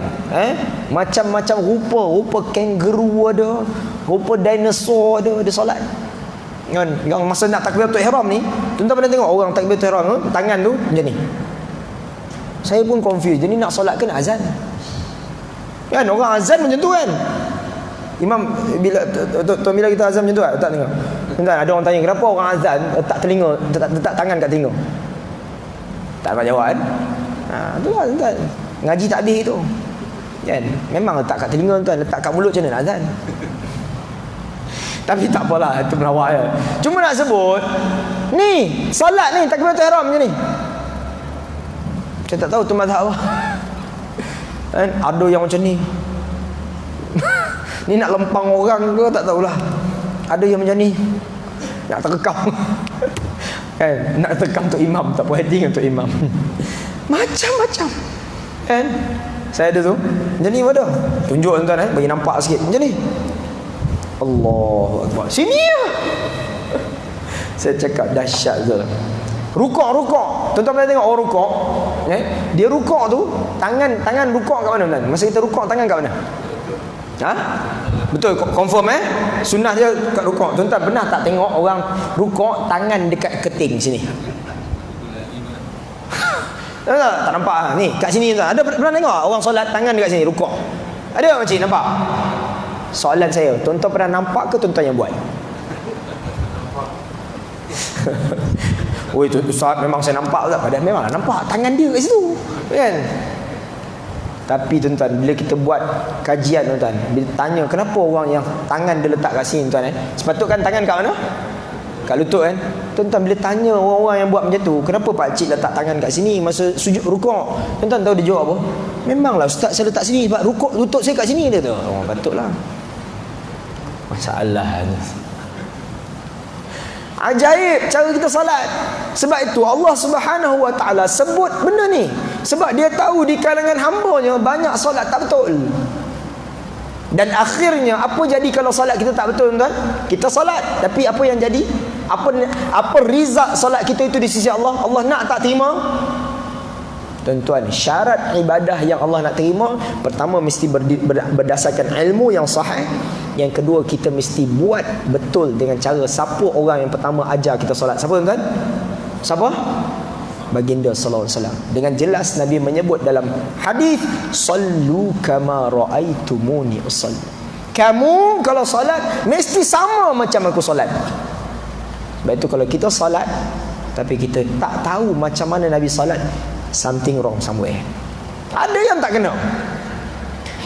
Macam-macam rupa kangaroo ada, rupa dinosaur ada solat. Kan, yang masa nak takbiratul ihram ni, tuan-tuan pernah tengok orang takbiratul ihram tu, tangan tu macam ni. Saya pun confused, jadi nak solat ke nak azan? Kan orang azan macam tu kan. Imam bila kita azan macam tu tak tengok. Tuan-tuan, ada orang tanya kenapa orang azan letak tangan kat telinga. Tak dapat jawab kan? Itulah tuan-tuan. Ngaji tak habis tu. Kan? Memang letak kat telinga tuan, letak kat mulut macam mana nak azan? Tapi tak apalah, itu melawak je. Cuma nak sebut, ni, solat ni, takbiratul ihram macam ni. Saya tak tahu tu mazhab apa. Kan? Ada yang macam ni. Ni nak lempang orang ke tak tahulah. Ada yang macam ni. Nak terekam. Kan, nak terekam untuk imam, tak puas hati untuk imam. Macam-macam. Kan? Saya ada tu. Macam ni ada. Tunjuk tuan-tuan bagi nampak sikit. Macam ni. Allahu Akbar. Sini lah. Saya cakap dahsyat tu. Rukuk. Tuan-tuan pernah tengok orang rukuk? Dia rukuk tu, tangan rukuk kat mana tuan? Masa kita rukuk tangan kat mana? Betul, confirm sunnah dia kat rukuk. Tuan-tuan pernah tak tengok orang rukuk tangan dekat keting sini? Tak nampak ni kat sini tuan. Ada pernah tengok orang solat tangan dekat sini rukuk? Ada makcik nampak? Soalan saya, tuan-tuan pernah nampak ke tuan-tuan yang buat? Oi tu Ustaz, memang saya nampak tak? Padahal memanglah nampak tangan dia kat situ, kan? Tapi tuan-tuan, bila kita buat kajian tuan-tuan, bila tanya kenapa orang yang tangan dia letak kat sini tuan, sepatutkan tangan kat mana? Kat lutut kan? Tuan-tuan, bila tanya orang-orang yang buat macam tu, kenapa pak cik letak tangan kat sini masa sujud rukuk? Tuan-tuan tahu dia jawab apa? Memanglah Ustaz, saya letak sini sebab rukuk lutut saya kat sini, dia tu. Oh, patutlah. Masalah ni. Ajaib cara kita salat. Sebab itu Allah Subhanahu Wa Taala sebut benda ni. Sebab dia tahu di kalangan hamba-Nya banyak solat tak betul. Dan akhirnya apa jadi kalau solat kita tak betul tuan? Kita solat tapi apa yang jadi? Apa rizal solat kita itu di sisi Allah? Allah nak tak terima? Tuan-tuan, syarat ibadah yang Allah nak terima, pertama mesti berdasarkan ilmu yang sahih. Yang kedua, kita mesti buat betul dengan cara siapa orang yang pertama ajar kita solat. Siapa tuan-tuan? Siapa? Baginda sallallahu alaihi wasallam. Dengan jelas Nabi menyebut dalam hadis, sallu kama raaitumuni usalli. Kamu kalau solat mesti sama macam aku solat. Sebab itu kalau kita solat tapi kita tak tahu macam mana Nabi solat, something wrong somewhere. Ada yang tak kena.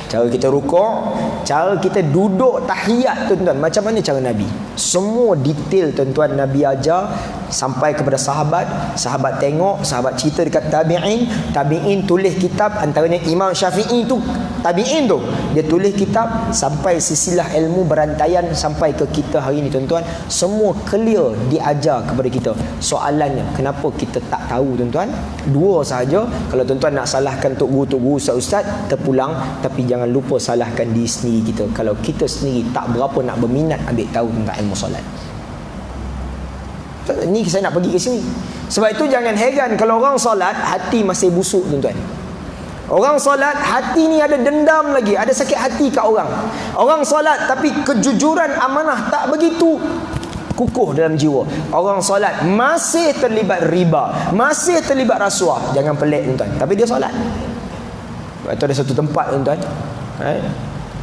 Cara kita rukuk, cara kita duduk tahiyat tuan-tuan, macam mana cara Nabi? Semua detail tuan-tuan Nabi ajar sampai kepada sahabat. Sahabat tengok, sahabat cerita dekat tabi'in. Tabi'in tulis kitab, antaranya Imam Syafi'i tu tabi'in tu. Dia tulis kitab sampai silsilah ilmu berantaian sampai ke kita hari ni tuan-tuan. Semua clear diajar kepada kita. Soalannya, kenapa kita tak tahu tuan-tuan? Dua sahaja. Kalau tuan-tuan nak salahkan tok guru ustaz, terpulang. Tapi jangan lupa salahkan diri sendiri kita. Kalau kita sendiri tak berapa nak berminat ambil tahu tentang ilmu solat. Ni saya nak pergi ke sini. Sebab itu jangan heran kalau orang solat hati masih busuk, tuan-tuan. Orang solat hati ni ada dendam lagi, ada sakit hati kat orang. Orang solat tapi kejujuran amanah tak begitu kukuh dalam jiwa. Orang solat masih terlibat riba, masih terlibat rasuah. Jangan pelik, tuan-tuan, tapi dia solat. Sebab itu ada satu tempat, tuan-tuan,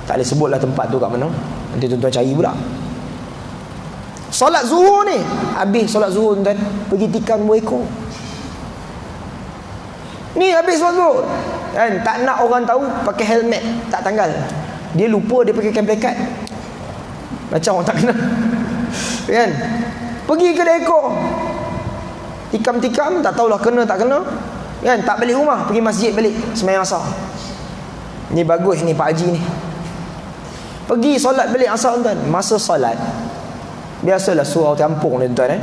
tak boleh sebutlah tempat tu kat mana, nanti tuan-tuan cari pula. Solat zuhur ni, habis solat zuhur, tuan-tuan, pergi tikam 2 ekor. Ni habis solat zuhur kan, tak nak orang tahu, pakai helmet tak tanggal. Dia lupa dia pakai kain plekat, macam orang tak kenal kan. Pergi ke ekor, tikam-tikam, tak tahulah kena tak kena kan. Tak balik rumah, pergi masjid balik sembahyang asar. Ni bagus ni Pak Haji ni, pergi solat balik asar, tuan. Masa solat biasalah surau campur ni, tuan,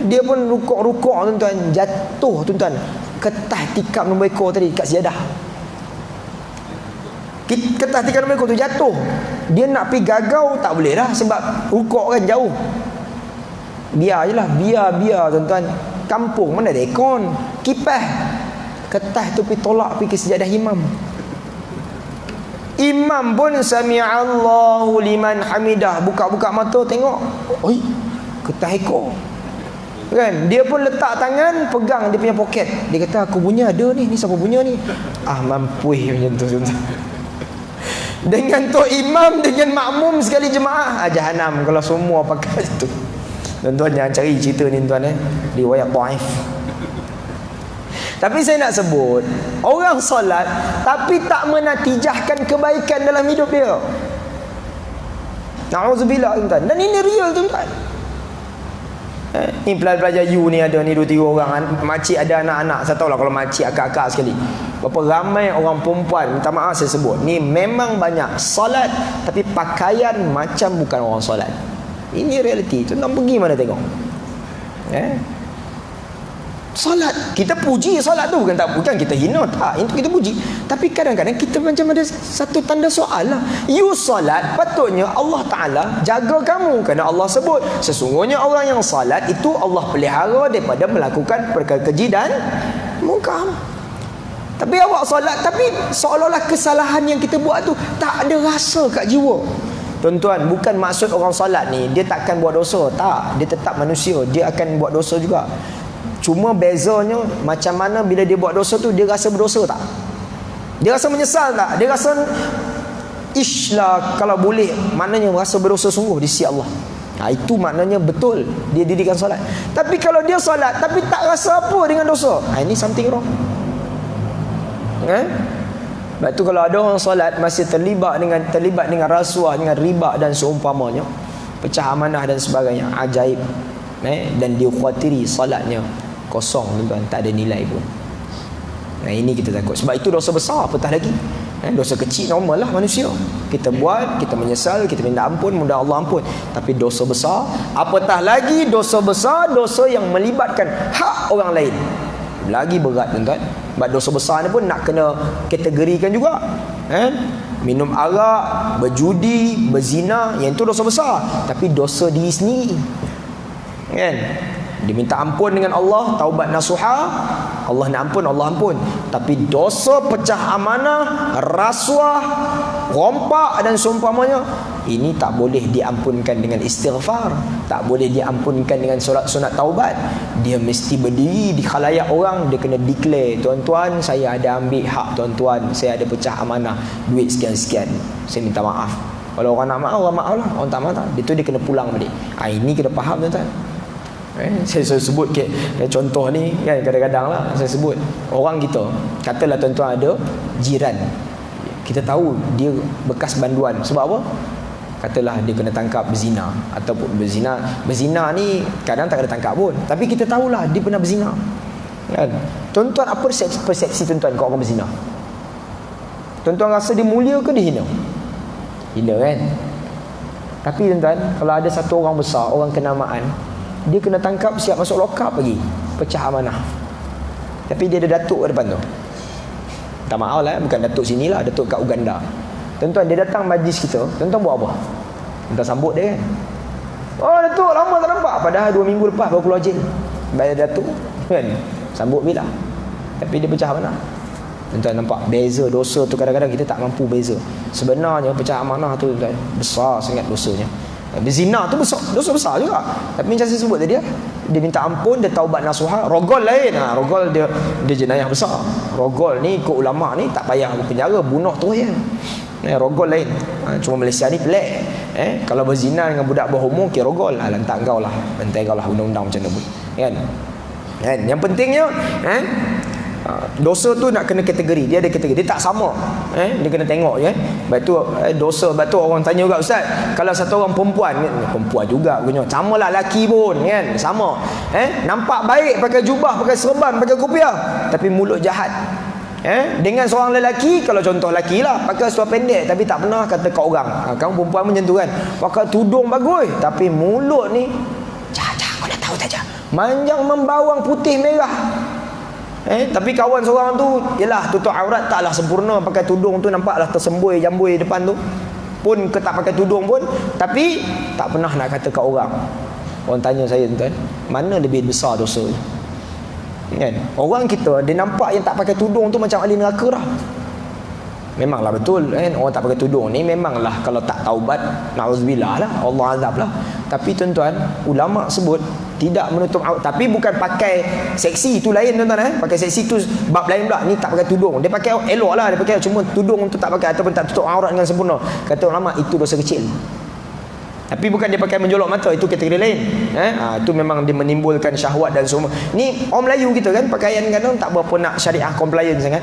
dia pun rukuk-rukuk, tuan, jatuh, tuan, ketah tikam nombor ekor tadi kat sejadah. Ketah tikam nombor ekor tu jatuh. Dia nak pergi gagau tak boleh dah, sebab rukuk kan jauh. Biar je lah, biar, tuan-tuan. Kampung mana ada aircon, kipas. Ketah tu pergi tolak, pergi ke sejadah imam. Imam pun sami'allahu liman hamidah, buka-buka mata tengok, oi, ketah ekor kan. Dia pun letak tangan, pegang dia punya poket. Dia kata, aku punya ada ni siapa punya ni? Mampuih macam tu, tuan-tuan. Dengan tu imam dengan makmum sekali jemaah, jahanam kalau semua pakai itu. Tuan-tuan jangan cari cerita ni, tuan, riwayat dhaif. Tapi saya nak sebut, orang solat tapi tak menatijahkan kebaikan dalam hidup dia. Na'udzubillah, tuan-tuan. Dan ini real, tuan-tuan. Ni pelajar you ni ada ni 2-3 orang. Makcik ada anak-anak. Saya tahulah kalau makcik akak-akak sekali, berapa ramai orang perempuan, minta maaf saya sebut, ni memang banyak solat tapi pakaian macam bukan orang solat. Ini realiti. Tuan-tuan pergi mana tengok. Solat, kita puji solat tu, bukan kita hina, tak, itu kita puji. Tapi kadang-kadang kita macam ada satu tanda soal lah. You solat, patutnya Allah Ta'ala jaga kamu, kerana Allah sebut sesungguhnya orang yang solat itu Allah pelihara daripada melakukan perkara keji dan mungkar. Tapi awak solat, tapi seolah-olah kesalahan yang kita buat tu tak ada rasa kat jiwa. Tuan-tuan, bukan maksud orang solat ni dia takkan buat dosa, tak, dia tetap manusia, dia akan buat dosa juga. Cuma bezanya macam mana bila dia buat dosa tu, dia rasa berdosa tak? Dia rasa menyesal tak? Dia rasa ishlah kalau boleh, maknanya rasa berdosa sungguh di sisi Allah. Itu maknanya betul dia dirikan solat. Tapi kalau dia solat tapi tak rasa apa dengan dosa, ini something wrong. Sebab tu kalau ada orang solat masih terlibat dengan rasuah, dengan riba dan seumpamanya, pecah amanah dan sebagainya, ajaib. Dan dia khawatiri solatnya kosong, tuan-tuan, tak ada nilai pun. Ini kita takut. Sebab itu dosa besar, apatah lagi dosa kecil normal lah manusia. Kita buat, kita menyesal, kita minta ampun, mudah Allah ampun. Tapi dosa besar, apatah lagi dosa besar, dosa yang melibatkan hak orang lain, lagi berat, tuan-tuan. Sebab dosa besar ni pun nak kena kategorikan juga. Minum arak, berjudi, berzina, yang itu dosa besar. Tapi dosa diri sendiri, kan? Dia minta ampun dengan Allah, taubat nasuha, Allah nak ampun, Allah ampun. Tapi dosa pecah amanah, rasuah, rompak dan seumpamanya, ini tak boleh diampunkan dengan istighfar, tak boleh diampunkan dengan sunat taubat. Dia mesti berdiri di khalayak orang, dia kena declare, tuan-tuan, saya ada ambil hak tuan-tuan, saya ada pecah amanah duit sekian-sekian, saya minta maaf. Kalau orang nak maaf, orang maaf lah. Orang tak maaf, dia kena pulang balik. Ini kena faham, tuan-tuan. Saya sebut contoh ni kan, kadang-kadang lah saya sebut orang kita, katalah tuan-tuan ada jiran, kita tahu dia bekas banduan. Sebab apa? Katalah dia kena tangkap berzina, ataupun berzina ni kadang tak kena tangkap pun, tapi kita tahulah dia pernah berzina, kan? Tuan-tuan, apa persepsi tuan-tuan kat orang berzina? Tuan-tuan rasa dia mulia ke dia hina? Hina, kan? Tapi tuan-tuan, kalau ada satu orang besar, orang kenamaan, dia kena tangkap, siap masuk lokap lagi, pecah amanah, tapi dia ada datuk kat depan tu. Tak maaf lah, bukan datuk sini lah, datuk kat Uganda. Tuan-tuan, dia datang majlis kita, tuan-tuan buat apa? Tuan sambut dia, kan? Oh, datuk lama tak nampak, padahal 2 minggu lepas baru keluar jail. Bayar datuk, kan, sambut bila. Tapi dia pecah amanah. Tuan-tuan nampak beza dosa tu, kadang-kadang kita tak mampu beza. Sebenarnya pecah amanah tu tuan, besar sangat dosanya. Berzina tu besar, dosa besar juga. Tapi macam saya sebut tadi, dia minta ampun, dia taubat nasuha. Rogol lain, rogol dia jenayah besar. Rogol ni ikut ulama ni tak payah penjara, bunuh tu je. Rogol lain. Cuma Malaysia ni pelik. Kalau berzina dengan budak berhomo, kira rogol. Lantak kau lah, bantai kau lah, undang-undang macam mana pun. Kan? Yang pentingnya dosa tu nak kena kategori. Dia ada kategori, dia tak sama. Dia kena tengok je. Sebab tu dosa, sebab tu orang tanya juga, Ustaz, kalau satu orang perempuan juga punya, samalah lelaki pun kan, sama. Nampak baik pakai jubah, pakai serban, pakai kopiah, tapi mulut jahat. Dengan seorang lelaki, kalau contoh lelaki lah, pakai seluar pendek tapi tak pernah kata kat orang. Kamu perempuan macam tu kan, pakai tudung bagus tapi mulut ni jahat, kau dah tahu saja, manjang membawang putih merah. Tapi kawan seorang tu, yelah, tutup aurat taklah sempurna, pakai tudung tu nampaklah tersembui jambui depan tu. Pun ke tak pakai tudung pun, tapi tak pernah nak kata kat orang. Orang tanya saya, tuan, mana lebih besar dosa ni? Kan? Orang kita, dia nampak yang tak pakai tudung tu macam ahli neraka dah. Memanglah betul kan, orang tak pakai tudung ni memanglah kalau tak taubat, na'udzubillah lah, Allah azab lah. Tapi tuan-tuan, ulama sebut tidak menutup aurat, tapi bukan pakai seksi, itu lain tuan-tuan. Pakai seksi tu bab lain pula. Ni tak pakai tudung, dia pakai elok lah, dia pakai cuma tudung tu tak pakai, ataupun tak tutup aurat dengan sempurna. Kata ulama itu dosa kecil. Tapi bukan dia pakai menjolok mata, itu kategori lain. Itu memang dia menimbulkan syahwat dan semua. Ni orang Melayu kita kan, pakaian kadang tak berapa nak syariah compliant sangat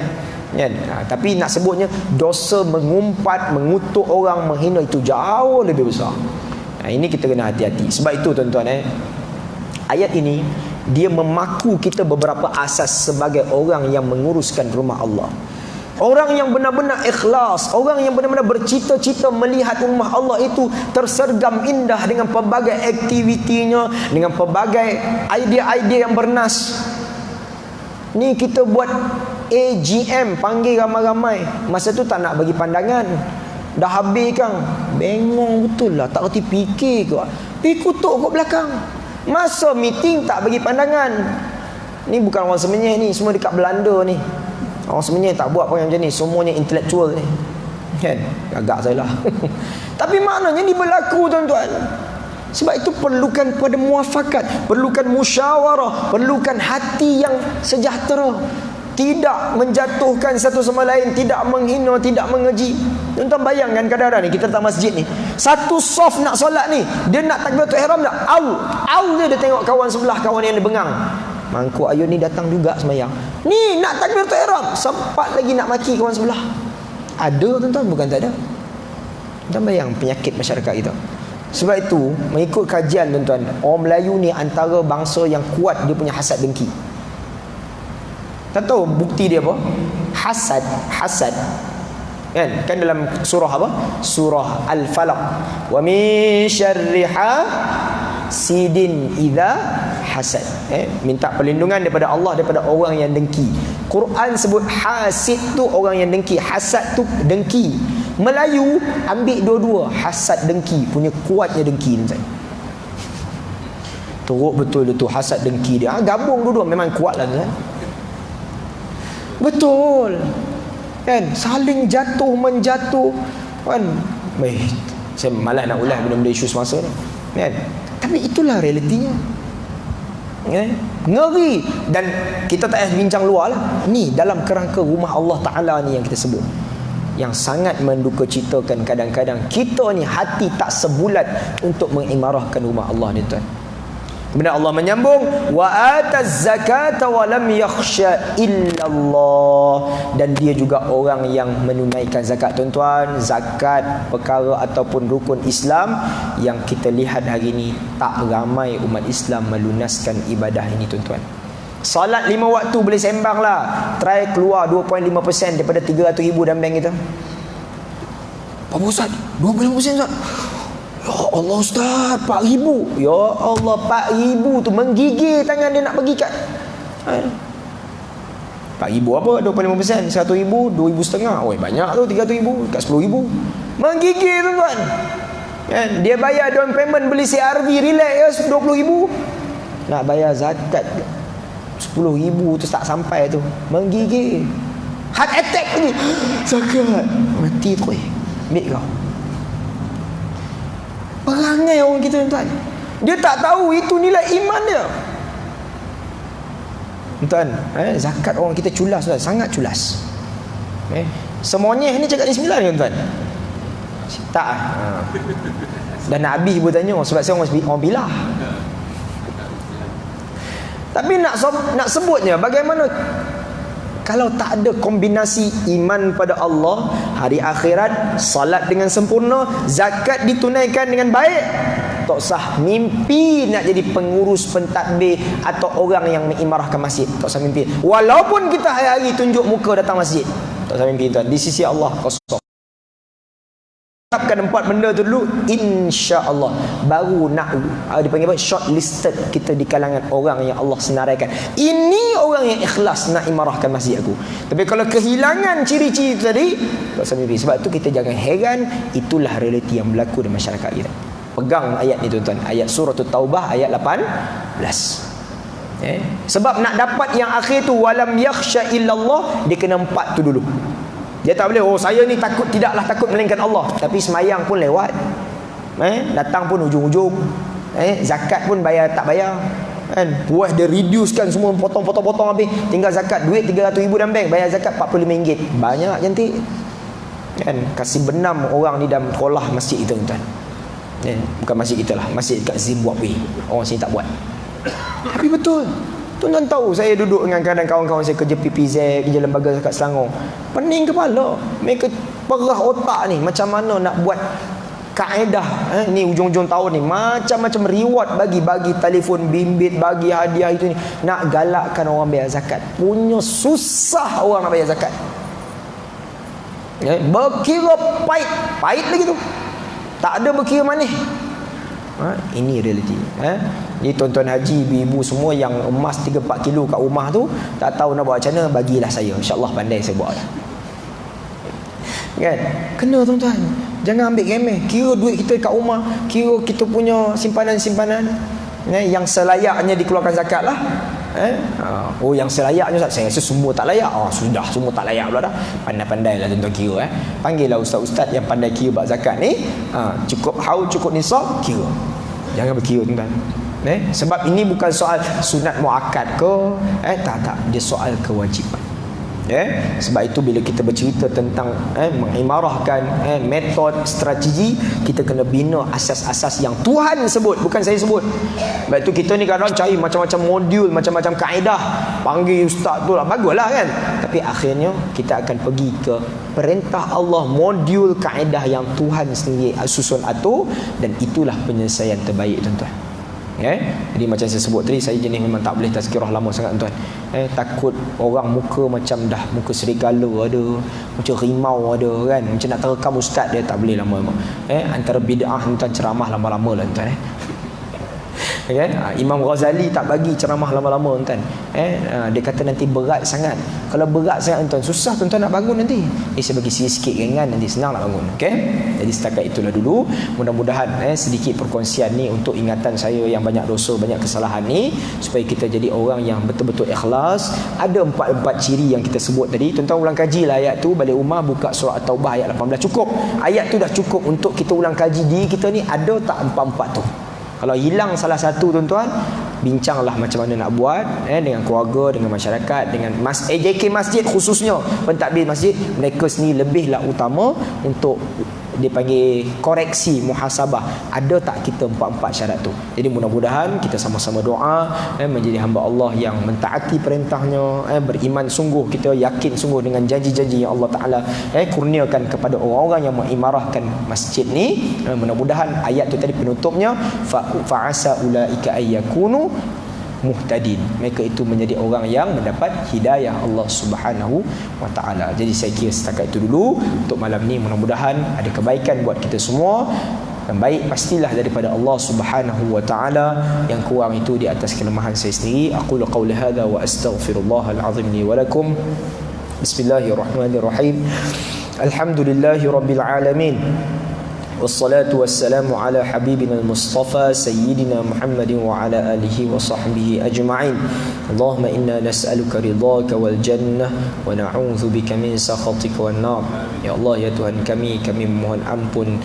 kan? Tapi nak sebutnya dosa mengumpat, mengutuk orang, menghina, itu jauh lebih besar. Ini kita kena hati-hati. Sebab itu tuan-tuan, ayat ini dia memaku kita beberapa asas sebagai orang yang menguruskan rumah Allah. Orang yang benar-benar ikhlas, orang yang benar-benar bercita-cita melihat rumah Allah itu tersergam indah dengan pelbagai aktivitinya, dengan pelbagai idea-idea yang bernas. Ni kita buat AGM, panggil ramai-ramai. Masa tu tak nak bagi pandangan. Dah habis kan, bengong betul lah, tak reti fikir ke. Pergi kutuk kat belakang. Masa meeting tak bagi pandangan. Ni bukan orang Semenyih ni, semua dekat Belanda ni. Orang Semenyih tak buat pun macam ni, semuanya intelektual ni. Kan? Agak saya lah. Tapi maknanya ni berlaku tuan-tuan. Sebab itu perlukan pada muafakat, perlukan musyawarah, perlukan hati yang sejahtera. Tidak menjatuhkan satu sama lain, tidak menghina, tidak mengeji. Tuan-tuan bayangkan kadang-kadang ni kita datang masjid ni, satu soft nak solat ni, dia nak takbiratul ihram dah, dia tengok kawan sebelah, kawan yang dia bengang. Mangkuk ayun ni datang juga semayang. Ni nak takbiratul ihram, sempat lagi nak maki kawan sebelah. Ada tuan-tuan, bukan tak ada. Tuan bayang penyakit masyarakat kita. Sebab itu, mengikut kajian tuan-tuan, orang Melayu ni antara bangsa yang kuat dia punya hasad dengki. Tak tahu bukti dia apa? Hasad. Kan dalam surah apa? Surah Al-Falaq. Wa min syarri hasidin idza hasad. Minta perlindungan daripada Allah daripada orang yang dengki. Quran sebut hasid tu orang yang dengki, hasad tu dengki. Melayu ambil dua-dua, hasad dengki, punya kuatnya dengki ni. Teruk betul itu hasad dengki dia. Gabung dua-dua memang kuatlah kan. Betul. Kan saling jatuh menjatuh kan. Saya malas nak ulas benda-benda isu semasa ni. Kan? Tapi itulah realitinya. Ngeri. Dan kita tak payah bincang luar lah. Ni dalam kerangka rumah Allah Ta'ala ni yang kita sebut, yang sangat mendukacitakan. Kadang-kadang kita ni hati tak sebulat untuk mengimarahkan rumah Allah ni tuan. Kemudian Allah menyambung, wa ataz zakata wa lam yakhsha illallah, dan dia juga orang yang menunaikan zakat tuan-tuan. Zakat perkara ataupun rukun Islam yang kita lihat hari ini tak ramai umat Islam melunaskan ibadah ini tuan-tuan. Salat 5 waktu boleh sembang lah, try keluar 2.5% daripada 300,000 dalam bank kita. Apa Ustaz? 2.5% Ustaz? Ya Allah Ustaz, 4,000. Ya Allah, 4,000 tu menggigil tangan dia nak pergi kat 4,000 apa? 25%, 100,000, 2,500. Oi, banyak tu, 300,000 kat 10,000. Menggigil tuan-tuan. Kan? Dia bayar down payment beli CRV relax ya 20,000. Nak bayar zakat 10,000 tu tak sampai tu, menggigil, heart attack lagi, zakat mati tu. Ambil kau. Perangai orang kita tuan. Dia tak tahu itu nilai iman dia. Tuan, zakat orang kita culas tuan, sangat culas. Semuanya ni cakap ni 9 ni tuan. Tak Dan Nabi pun tanya sebab saya orang bilah. Tapi nak sebutnya bagaimana kalau tak ada kombinasi iman pada Allah, hari akhirat, salat dengan sempurna, zakat ditunaikan dengan baik, tak sah mimpi nak jadi pengurus pentadbir atau orang yang mengimarahkan masjid. Tak sah mimpi. Walaupun kita hari-hari tunjuk muka datang masjid, tak sah mimpi tuan. Di sisi Allah kosong. Tetapkan 4 benda tu dulu, insya-Allah baru nak dipanggil apa, shortlisted kita di kalangan orang yang Allah senaraikan. Ini orang yang ikhlas nak imarahkan masjid aku. Tapi kalau kehilangan ciri-ciri itu tadi, tak usah mimpi. Sebab tu kita jangan heran, itulah realiti yang berlaku di masyarakat kita. Pegang ayat ni tuan-tuan, ayat surah Taubah ayat 18. Sebab nak dapat yang akhir tu, walam yakhsha illallah, dia kena 4 tu dulu. Dia tak boleh, saya ni takut, tidaklah takut melainkan Allah, tapi semayang pun lewat, datang pun ujung-ujung, zakat pun bayar tak bayar, kan? Puas dia reducekan semua, potong habis, tinggal zakat, duit 300,000 dalam bank, bayar zakat RM45, banyak cantik, kan? Kasih benam orang ni dalam sekolah masjid kita tuan. Bukan masjid kita lah, masjid kat Zimbabwe, orang sini tak buat. Tapi betul tuan-tuan tahu, saya duduk dengan kadang kawan-kawan saya kerja PPZ, kerja lembaga zakat Selangor, pening kepala, mereka perah otak ni macam mana nak buat kaedah ni ujung-ujung tahun ni, macam-macam reward bagi telefon bimbit, bagi hadiah itu ni, nak galakkan orang bayar zakat. Punya susah orang nak bayar zakat, berkira pahit lagi tu, tak ada berkira manis. Ini realiti. Ni tuan-tuan haji, ibu-ibu semua yang emas 3-4 kilo kat rumah tu, tak tahu nak buat macam mana, bagilah saya, insya-Allah pandai saya buat. Kan? Kena tuan-tuan. Jangan ambil remeh. Kira duit kita kat rumah, kira kita punya simpanan-simpanan, yang selayaknya dikeluarkan zakat lah. Yang selayaknya Ustaz, saya rasa semua tak layak. Sudah semua tak layak pula dah. Pandai-pandailah tuan-tuan kira. Panggillah ustaz-ustaz yang pandai kira bab zakat ni. Cukup haul, cukup nisab, kira. Jangan berkira tuan-tuan. Sebab ini bukan soal sunat muakkad ke, tak, dia soal kewajipan. Sebab itu bila kita bercerita tentang mengimarahkan metod, strategi, kita kena bina asas-asas yang Tuhan sebut, bukan saya sebut. Sebab itu kita ni kadang cari macam-macam modul, macam-macam kaedah, panggil ustaz tu lah, baguslah kan. Tapi akhirnya kita akan pergi ke perintah Allah, modul kaedah yang Tuhan sendiri susun atur, dan itulah penyelesaian terbaik tuan-tuan. Jadi macam saya sebut tadi, saya jenis memang tak boleh tazkirah lama sangat tuan. Takut orang muka macam dah muka serigala ada, macam rimau ada kan, macam nak terekam ustaz, dia tak boleh lama-lama. Antara bid'ah tuan, ceramah lama-lama lah tuan. Imam Ghazali tak bagi ceramah lama-lama tuan. Dia kata nanti berat sangat. Kalau berat sangat tuan, susah tuan nak bangun nanti. Saya bagi sikit ringan, nanti senang nak bangun. Jadi setakat itulah dulu. Mudah-mudahan sedikit perkongsian ni untuk ingatan saya yang banyak dosa, banyak kesalahan ni, supaya kita jadi orang yang betul-betul ikhlas. Ada 4 ciri yang kita sebut tadi. Tuan-tuan ulang kaji lah ayat tu, balik rumah buka surah At-Taubah ayat 18. Cukup. Ayat tu dah cukup untuk kita ulang kaji diri kita ni, ada tak 4 tu. Kalau hilang salah satu tuan-tuan, bincanglah macam mana nak buat dengan keluarga, dengan masyarakat, dengan AJK masjid khususnya, pentadbir masjid, mereka sendiri lebihlah utama untuk dipanggil koreksi, muhasabah. Ada tak kita 4 syarat tu? Jadi mudah-mudahan kita sama-sama doa menjadi hamba Allah yang mentaati perintahnya, beriman sungguh, kita yakin sungguh dengan janji-janji yang Allah Ta'ala kurniakan kepada orang-orang yang mengimarahkan masjid ni. Mudah-mudahan ayat tu tadi penutupnya, fa'asa ulaika ayyakunu muhtadin, mereka itu menjadi orang yang mendapat hidayah Allah Subhanahu wa taala. Jadi saya kira setakat itu dulu untuk malam ni. Mudah-mudahan ada kebaikan buat kita semua. Yang baik pastilah daripada Allah Subhanahu wa taala, yang kurang itu di atas kelemahan saya sendiri. Aqulu qawli hadza wa astaghfirullahal azim li wa lakum. Bismillahirrahmanirrahim. Alhamdulillahirabbil alamin. والصلاة والسلام على حبيبنا المصطفى سيدنا محمد وعلى آله وصحبه أجمعين. اللهم إنا نسألك رضاك والجنة ونعوذ بك من سخطك والنار. Ya Allah, ya Tuhan kami memohon ampun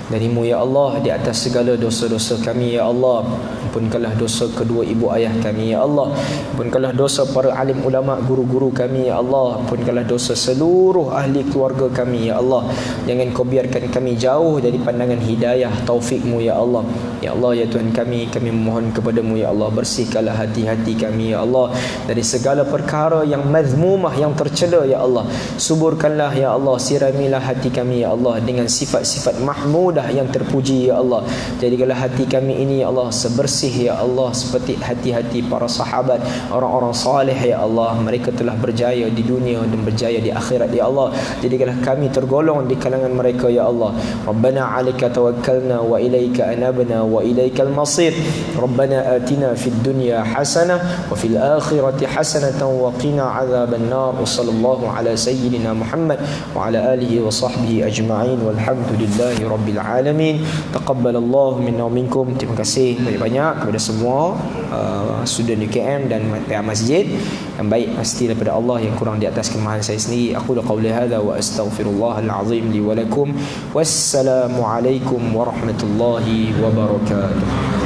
darimu ya Allah di atas segala dosa-dosa kami ya Allah. Ampunkanlah dosa kedua ibu ayah kami ya Allah. Ampunkanlah dosa para alim ulama guru-guru kami ya Allah. Ampunkanlah dosa seluruh ahli keluarga kami ya Allah. Jangan kau biarkan kami jauh dari pandangan hidayah taufikmu ya Allah. Ya Allah, ya Tuhan kami memohon kepadamu ya Allah, bersihkanlah hati-hati kami ya Allah dari segala perkara yang mazmumah, yang tercela ya Allah. Suburkanlah ya Allah, siramilah hati kami ya Allah dengan sifat-sifat mahmudah yang terpuji ya Allah. Jadikanlah hati kami ini ya Allah sebersih ya Allah seperti hati-hati para sahabat, orang-orang saleh ya Allah. Mereka telah berjaya di dunia dan berjaya di akhirat ya Allah. Jadikanlah kami tergolong di kalangan mereka ya Allah. Rabbana 'alaika tawakkalna wa ilaika anabna wa ilaikal masir. Rabbana atina fid dunya hasanah wa fil akhirati hasanatan wa qina 'adzaban nar. Wa sallallahu ala sayyidina Muhammad wa ala alihi wa sahbihi ajma'in walhamdulillahi rabbil alamin. Taqabbalallahu minna wa minkum. Terima kasih banyak-banyak kepada semua student UKM dan masjid. Yang baik pasti daripada Allah, yang kurang di atas kemahiran saya sendiri. Aku qauli hadza wa astaghfirullahal azim li wa lakum. Wassalamu alaikum warahmatullahi wabarakatuh.